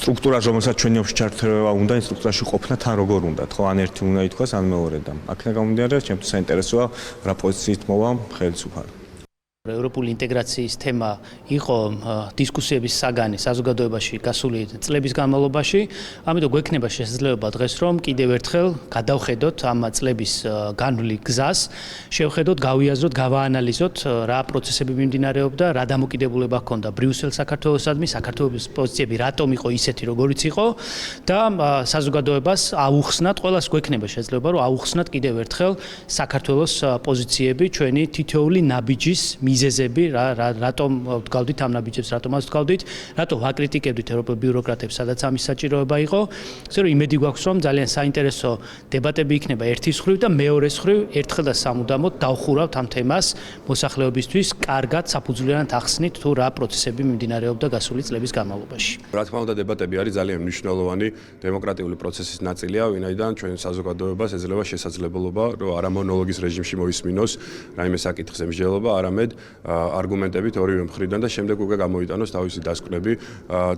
Speaker 23: სტრუქტურა, რომელსაც ჩვენი ოფში ჩართრევა უნდა, იმ სტრუქტურაში ყოფნა თან როგორ უნდა, ხო, ან ერთი უნდა ითქვას, ან მეორე და აქედან გამომდინარე, ჩემთვის საინტერესოა რა პოზიციით მოვა ხელისუფალი.
Speaker 15: ევროპული ინტეგრაციის თემა იყო დისკუსიების საგანი საზოგადოებაში გასული წლების განმავლობაში, ამიტომ გვექნება შესაძლებლობა დღეს რომ კიდევ ერთხელ გადავხედოთ ამ წლების განვლილ გზას, შევხედოთ, გავიაზროთ, გავაანალიზოთ რა პროცესები მიმდინარეობდა, რა დამოკიდებულება ჰქონდა ბრიუსელს საქართველოსადმი, საქართველოს პოზიციები რატომ იყო ისეთი, როგორიც იყო და საზოგადოებას აუხსნათ, ყველას გვექნება შესაძლებლობა რომ აუხსნათ კიდევ ერთხელ საქართველოს პოზიციები ჩვენი თითოეული ნაბიჯის მიზეზები, რატომ ვდგავდით ამ ნაბიჯებს, რატომ არ ვდგავდით, რატომ ვაკრიტიკებდით ევროპელ ბიუროკრატებს, სადაც ამის საჭიროება იყო. ასე რომ იმედი გვაქვს, რომ ძალიან საინტერესო დებატები იქნება ერთის მხრივ და მეორეს მხრივ ერთხელ და სამუდამოდ დავხურავთ ამ თემას მოსახლეობისთვის კარგად საფუძვლიანად ახსნით თუ რა პროცესები მიმდინარეობდა გასული წლების განმავლობაში.
Speaker 17: რა თქმა უნდა, დებატები არის ძალიან მნიშვნელოვანი დემოკრატიული პროცესის ნაწილია, ვინაიდან ჩვენ საზოგადოებას ეძლევა შესაძლებლობა, რომ არა მონოლოგის რეჟიმში მოისმინოს რაიმე საკითხზე მსჯელობა, არამედ არგუმენტებით ორივე მხრიდან და შემდეგ უკვე გამოიტანოს თავისი დასკვნები.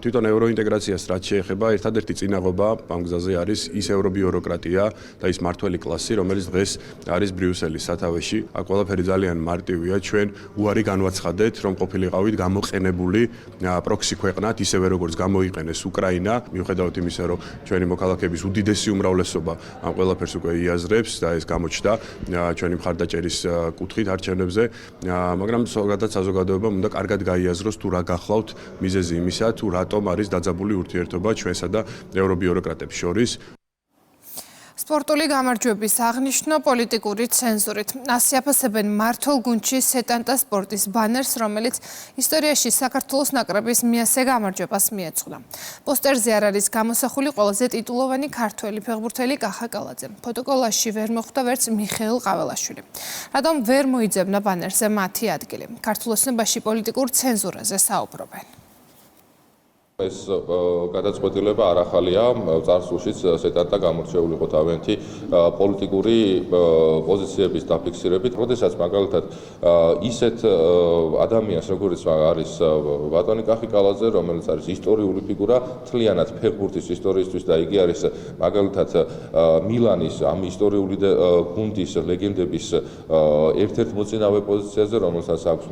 Speaker 17: თვითონ ევროინტეგრაციას რაც შეეხება, ერთადერთი წინაღობა ამ გზაზე არის ის ევრობიუროკრატია და ის მართველი კლასი, რომელიც დღეს არის ბრიუსელის სათავეში. აქ ყველაფერი ძალიან მარტივია. ჩვენ უარი განვაცხადეთ, რომ ყოფილიყავით გამოყენებული პროქსი ქვეყნად, ისევე როგორც გამოიყენეს უკრაინა, მიუხედავად იმისა, რომ ჩვენი მოქალაქეების უდიდესი უმრავლესობა ამ ყველაფერს უკვე იაზრებს და ეს გამოჩნდა ჩვენი მხარდაჭერის კუთხით არჩევნებზე, მაგრამ ზოგადად საზოგადოებამ უნდა კარგად გაიაზროს თუ რა გახლავთ მიზეზი იმისა, თუ რატომ არის დაძაბული ურთიერთობა ჩვენსა და ევრობიუროკრატებს შორის.
Speaker 1: სპორტული გამარჯვების აღნიშვნა პოლიტიკური ცენზურით. ასე აფასებენ მართულ გუნდში სეტანტა სპორტის ბანერს, რომელიც ისტორიაში საქართველოს ნაკრების მეასე გამარჯვებას მიეძღვნა. პოსტერზე არ არის გამოსახული ყველაზე ტიტულოვანი ქართველი ფეხბურთელი კახა კალაძე. ფოტოკოლაჟში ვერ მოხვდა ვერც მიხეილ ყაველაშვილი. რადგან ვერ მოიძებნა ბანერზე მათი ადგილი. ქართულ ოცნებაში პოლიტიკურ ცენზურაზე საუბრობენ.
Speaker 2: ეს გადაწყვეტილება არ ახალია, წარსულშიც სეტანტა გამორჩეული იყო თავიანთი პოლიტიკური პოზიციების დაფიქსირებით, როდესაც მაგალითად ისეთ ადამიანს, როგორც არის ბატონი კახი კალაძე, რომელიც არის ისტორიული ფიგურა, მთლიანად ფეხბურთის ისტორიისთვის და იგი არის მაგალითად მილანის ამ ისტორიული გუნდის ლეგენდების ერთ-ერთ მოწინავე პოზიციაზე, რომელსაც აქვს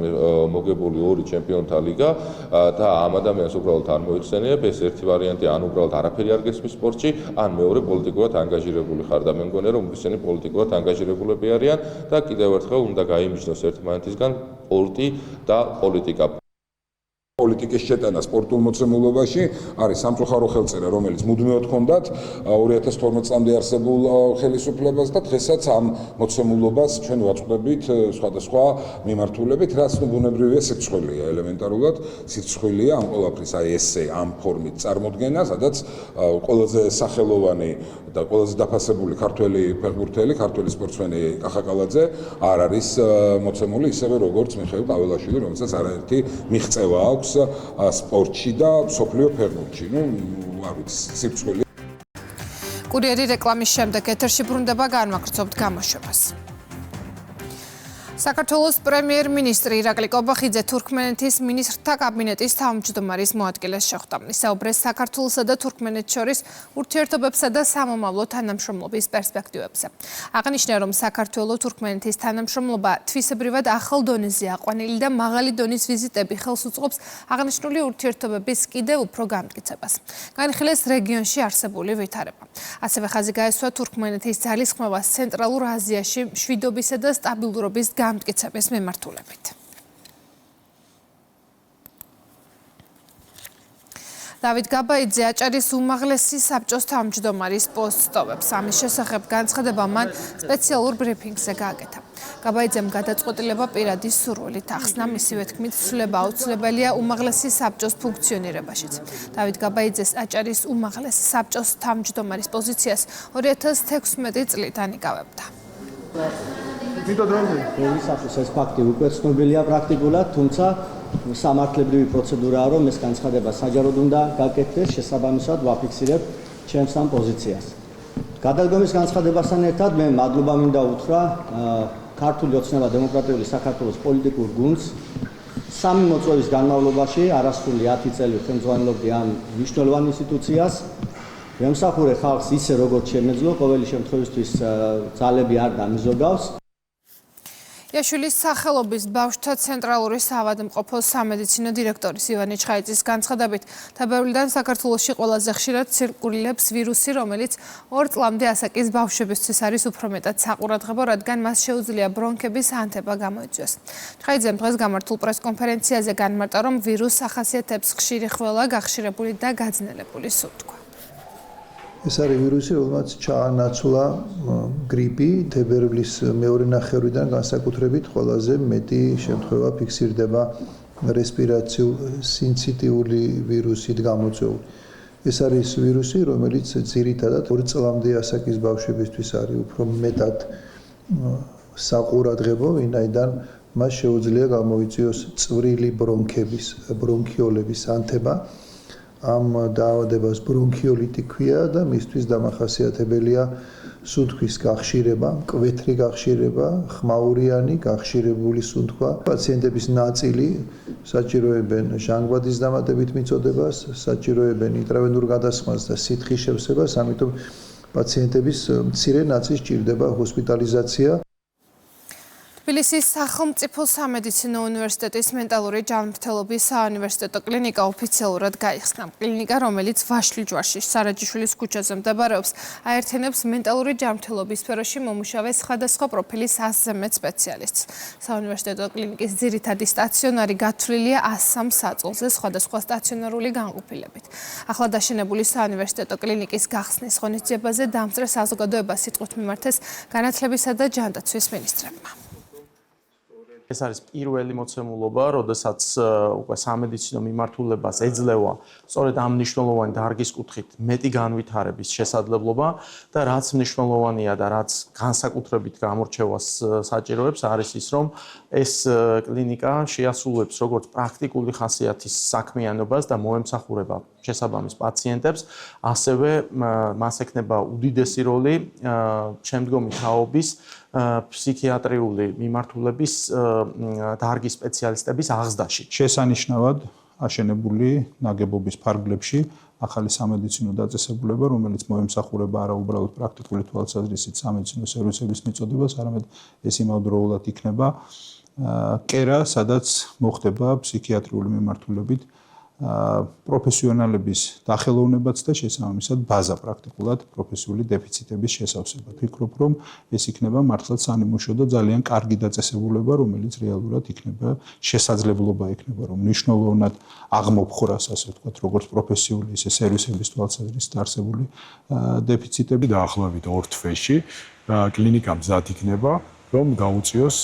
Speaker 2: მოგებული 2 ჩემპიონთა ლიგა და ამ ადამიანს უბრალოდ არ მოიხსენიებ, ეს ერთი ვარიანტი, ან უბრალოდ არაფერი არ გესმის სპორტში, ან მეორე პოლიტიკურად ანგაჟირებული ხარ და მე მგონია, რომ ისინი პოლიტიკურად ანგაჟირებულები არიან და კიდევ ერთხელ უნდა გაიმიჯნოს ერთმანეთისგან სპორტი და პოლიტიკა.
Speaker 4: პოლიტიკის შეტანა სპორტულ მოცემულობაში არის სამწუხარო ხელწერა, რომელიც მუდმივად ჰქონდათ 2012 წლამდე არსებულ ხელისუფლებას და დღესაც ამ მოცემულობას ჩვენ ვაწყდებით სხვადასხვა მიმართულებით, რაც ბუნებრივია სიცხვილეა, ელემენტარულად სიცხვილეა ამ ყველაფრის აი ესე ამ ფორმით წარმოდგენა, სადაც ყველაზე სახელოვანი და ყველაზე დაფასებული ქართველი ფეხბურთელი, ქართველი სპორტსმენი კახა კალაძე არ არის მოცემული ისევე როგორც მიხეილ ყაველაშვილი, რომელსაც არაერთი მიღწევა აქვს სპორტში და მსოფლიო ფეხბურთში. არ ვიცი, სიცხვილე.
Speaker 1: კურიერი რეკლამის შემდეგ ეთერში ბრუნდება განვაგრძობთ გამოშვებას. საქართველოს პრემიერ-მინისტრი ირაკლი კობახიძე თურქმენეთის მინისტრთა კაბინეტის თავმჯდომარის მოადგილეს შეხვდა. ისაუბრეს საქართველოსა და თურქმენეთს შორის ურთიერთობებსა და სამომავლო თანამშრომლობის პერსპექტივებზე. აღნიშნა, რომ საქართველო-თურქმენეთის თანამშრომლობა თვისებრივად ახალ დონეზე აყვანილი და მაღალი დონის ვიზიტები ხელს უწყობს აღნიშნული ურთიერთობების კიდევ უფრო გამტკიცებას. განხილეს რეგიონში არსებული ვითარება. ასევე ხაზი გაესვა თურქმენეთის ძალისხმევას ცენტრალურ აზიაში მშვიდობისა და სტაბილურობის გამტკიცების მიმართულებით. დავით გაბაიძე აჭარის უმაღლესი საბჭოს თავმჯდომარის პოსტს ტოვებს. ამის შესახებ განცხადება მან სპეციალურ ბრიფინგზე გააკეთა. გაბაიძემ გადაწყვეტილება პირადი სურვილით ახსნა, მისივე თქმით, ცვლილება აუცილებელია უმაღლესი საბჭოს ფუნქციონირებაშიც. დავით გაბაიძეს აჭარის უმაღლესი საბჭოს თავმჯდომარის პოზიციას 2016 წლით ანიკავებდა.
Speaker 6: ეს ფაქტი უკვე ცნობილია პრაქტიკულად, თუმცა სამართლებრივი პროცედურაა, რომ ეს განცხადება საჯაროდ უნდა გაკეთდეს, შესაბამისად ვაფიქსირებ ჩემს ამ პოზიციას. გადადგომის განცხადებასთან ერთად მე მადლობა მინდა უთხრა ქართული ოცნება დემოკრატიული საქართველოს პოლიტიკურ გუნდს. 3 მოწვევის განმავლობაში არასრული 10 წელი ხელმძღვანელობდი ამ მნიშვნელოვან ინსტიტუციას. ვემსახურე ხალხს ისე როგორც შემეძლო, ყოველი შემთხვევისთვის ძალები არ დამიზოგავს.
Speaker 1: იაშვილის სახელობის ბავშვთა ცენტრალური საავადმყოფო სამედიცინო დირექტორის ივანე ჩხაიძის განცხადებით, თებერვლიდან საქართველოში ყველაზე ხშირად ცირკულირებს ვირუსი, რომელიც 2 წლამდე ასაკის ბავშვებისთვის არის უფრო მეტად საყურადღებო, რადგან მას შეუძლია ბრონქების ანთება გამოიწვიოს. ჩხაიძემ დღეს გამართულ პრესკონფერენციაზე განმარტა, რომ ვირუსს ახასიათებს ხშირი ხველა, გახშირებული და გაძნელებული სუნთქვა.
Speaker 24: ეს არის ვირუსი, რომელმაც ჩაანაცვლა გრიპი, თებერვლის მეორე ნახევრიდან განსაკუთრებით ყველაზე მეტი შემთხვევა ფიქსირდება რესპირაციულ-სინციტიული ვირუსით გამოწვეული. ეს არის ვირუსი, რომელიც ძირითადად 2 წლამდე ასაკის ბავშვებისთვის არის უფრო მეტად საყურადღებო, ვინაიდან მას შეუძლია გამოიწვიოს წვრილი ბრონქების, ბრონქიოლების ანთება. ამ დაავადებას ბრონქიოლიტი ქვია და მისთვის დამახასიათებელია სუნთქვის გახშირება, მკვეთრი გახშირება, ხმაურიანი გახშირებული სუნთქვა. პაციენტების ნაწილი საჭიროებენ ჟანგბადის დამატებით მიწოდებას, საჭიროებენ ინტრავენურ გადასხმას და სითხის შევსებას, ამიტომ პაციენტების მცირე ნაწილს სჭირდება ჰოსპიტალიზაცია.
Speaker 1: თბილისის სახელმწიფო სამედიცინო უნივერსიტეტის მენტალური ჯანმრთელობის საუნივერსიტეტო კლინიკა ოფიციალურად გაიხსნა. კლინიკა, რომელიც ვაშლი ჯვარში სარაჯიშვილის ქუჩაზე მდებარეობს, აერთიანებს მენტალური ჯანმრთელობის სფეროში მომუშავე სხვადასხვა პროფილის 100-ზე მეტ სპეციალისტს. საუნივერსიტეტო კლინიკის ძირითადი სტაციონარი გათვლილია 103 საწოლზე სხვადასხვა სტაციონარული განყოფილებით. ახლად აშენებული საუნივერსიტეტო კლინიკის გახსნის ღონისძიებაზე დამწრე საზოგადოებას სიტყვით მიმართეს განათლებისა და ჯანდაცვის მინისტრებმა.
Speaker 3: ეს არის პირველი მოცემულობა, როდესაც უკვე სამედიცინო მიმართულებას ეძლევა სწორედ ამ მნიშვნელოვანი დარგის კუთხით მეტი განვითარების შესაძლებლობა და რაც მნიშვნელოვანია და რაც განსაკუთრებით გამორჩევას საჭიროებს, არის ის, რომ ეს კლინიკა შეასრულებს როგორც პრაქტიკული ხასიათის საქმიანობას და მოემსახურება შესაბამის პაციენტებს, ასევე მას ექნება უდიდესი როლი შემდგომი თაობის ფსიქიატრიული მიმართულების დარგის სპეციალისტების აღზრდაში.
Speaker 5: შესანიშნავად აშენებული ნაგებობის ფარგლებში ახალი სამედიცინო დაწესებულება, რომელიც მოემსახურება არა უბრალოდ პრაქტიკული თვალსაზრისით სამედიცინო სერვისების მიწოდებას, არამედ ეს იმავდროულად იქნება კერა, სადაც მოხდება ფსიქიატრიული მიმართულებით პროფესიონალების დახელოვნებაც და შესაბამისად ბაზა პრაქტიკულად პროფესიული დეფიციტების შესავსება. Ფიქრობ, რომ ეს იქნება მართლაც სანიმუშო და ძალიან კარგი დაწესებულება, რომელიც რეალურად იქნება შესაძლებლობა იქნება, რომ მნიშვნელოვნად აღმოფხვრას, ასე ვთქვათ, როგორც პროფესიული, ისე სერვისების თვალსაზრისით არსებული დეფიციტები
Speaker 7: დაახლოებით 2 თვეში კლინიკა მზად იქნება, რომ გაუწიოს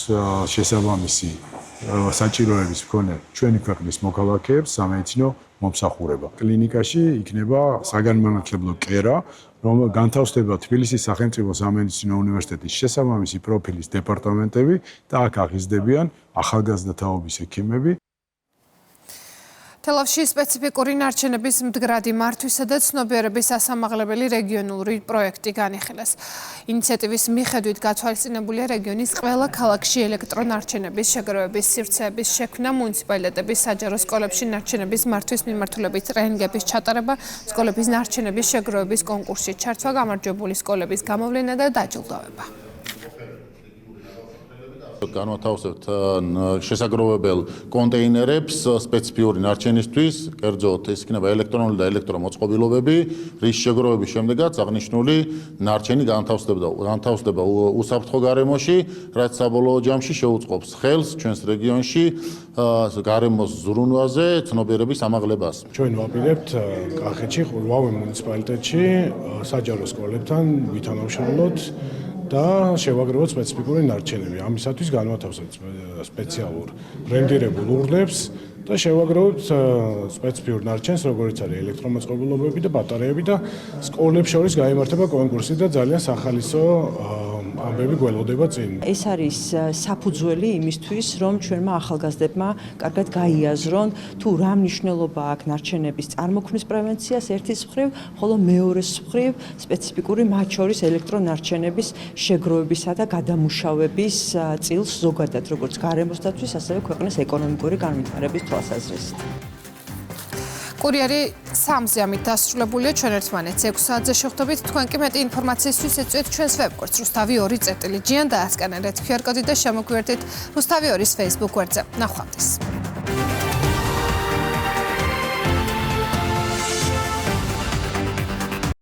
Speaker 7: შესაბამისი საჭიროების მქონე ჩვენი ქვეყნის მოქალაქეებს სამედიცინო მომსახურება. კლინიკაში იქნება საგანმანათლებლო კერა, რომ განთავსდება თბილისის სახელმწიფო სამედიცინო უნივერსიტეტის შესაბამისი პროფილის დეპარტამენტები და აქ აღიზრდებიან ახალგაზრდა თაობის ექიმები.
Speaker 1: თელავში სპეციფიკური ნარჩენების მდგრადი მართვისა და ცნობიერების სასამაღლებელი რეგიონული პროექტი განიხილეს. ინიციატივის მიხედვით გათვალისწინებულია რეგიონის ყველა ქალაქში ელექტრონარჩენების შეგროვების სივრცეების შექმნა, მუნიციპალიტეტების საჯარო სკოლებში ნარჩენების მართვის მიმართულებით ტრენინგების ჩატარება, სკოლების ნარჩენების შეგროვების კონკურსში ჩართვა, გამარჯვებული სკოლების გამოვლენა და დაჯილდოვება.
Speaker 12: განვათავსებთ შესაგროვებელ კონტეინერებს სპეციფიური ნარჩენისთვის, კერძოდ ეს იქნება ელექტრონული და ელექტრომოწყობილობები, რის შეგროვების შემდეგაც აღნიშნული ნარჩენი განთავსდება უსაფრთხო გარემოში, რაც საბოლოო ჯამში შეუწყობს ხელს ჩვენს რეგიონში გარემოს ზრუნვაზე, ცნობიერების ამაღლებას.
Speaker 21: ჩვენ ვაპირებთ კახეთში, ყურვავე მუნიციპალიტეტში საჯარო სკოლებთან ვითანამშრომლოთ და შევაგროვოთ სპეციფიკური ნარჩენები. ამისათვის განვათავსებთ სპეციალურ ბრენდირებულ უღლებს და შევაგროვოთ სპეციფიურ ნარჩენს, როგორც არის ელექტრომოწყობილობები და ბატარეები და სკოლებს შორის გაიმართება კონკურსი და ძალიან სახალისო ამბები გველოდება წინ.
Speaker 25: ეს არის საფუძველი იმისთვის, რომ ჩვენმა ახალგაზრდებმა კარგად გაიაზრონ თუ რა მნიშვნელობა აქვს ნარჩენების წარმოქმნის პრევენციას ერთის მხრივ, ხოლო მეორეს მხრივ სპეციფიკური მათ შორის ელექტრონარჩენების შეგროვებისა და გადამუშავების წილს ზოგადად, როგორც გარემოს დაცვის, ასევე ქვეყნის ეკონომიკური განვითარების თვალსაზრისით.
Speaker 1: კურიერი 3-ზე ამით დასრულებულია. ჩვენ ერთმანეთს 6 საათზე შევხვდებით. თქვენ კი მეტი ინფორმაციისთვის ეწვიეთ ჩვენს ვებგვერდს rustavi2.gr და ასკანერეთ QR კოდი და შემოგვიერთდით rustavi2-ის Facebook გვერდზე. ნახვამდის.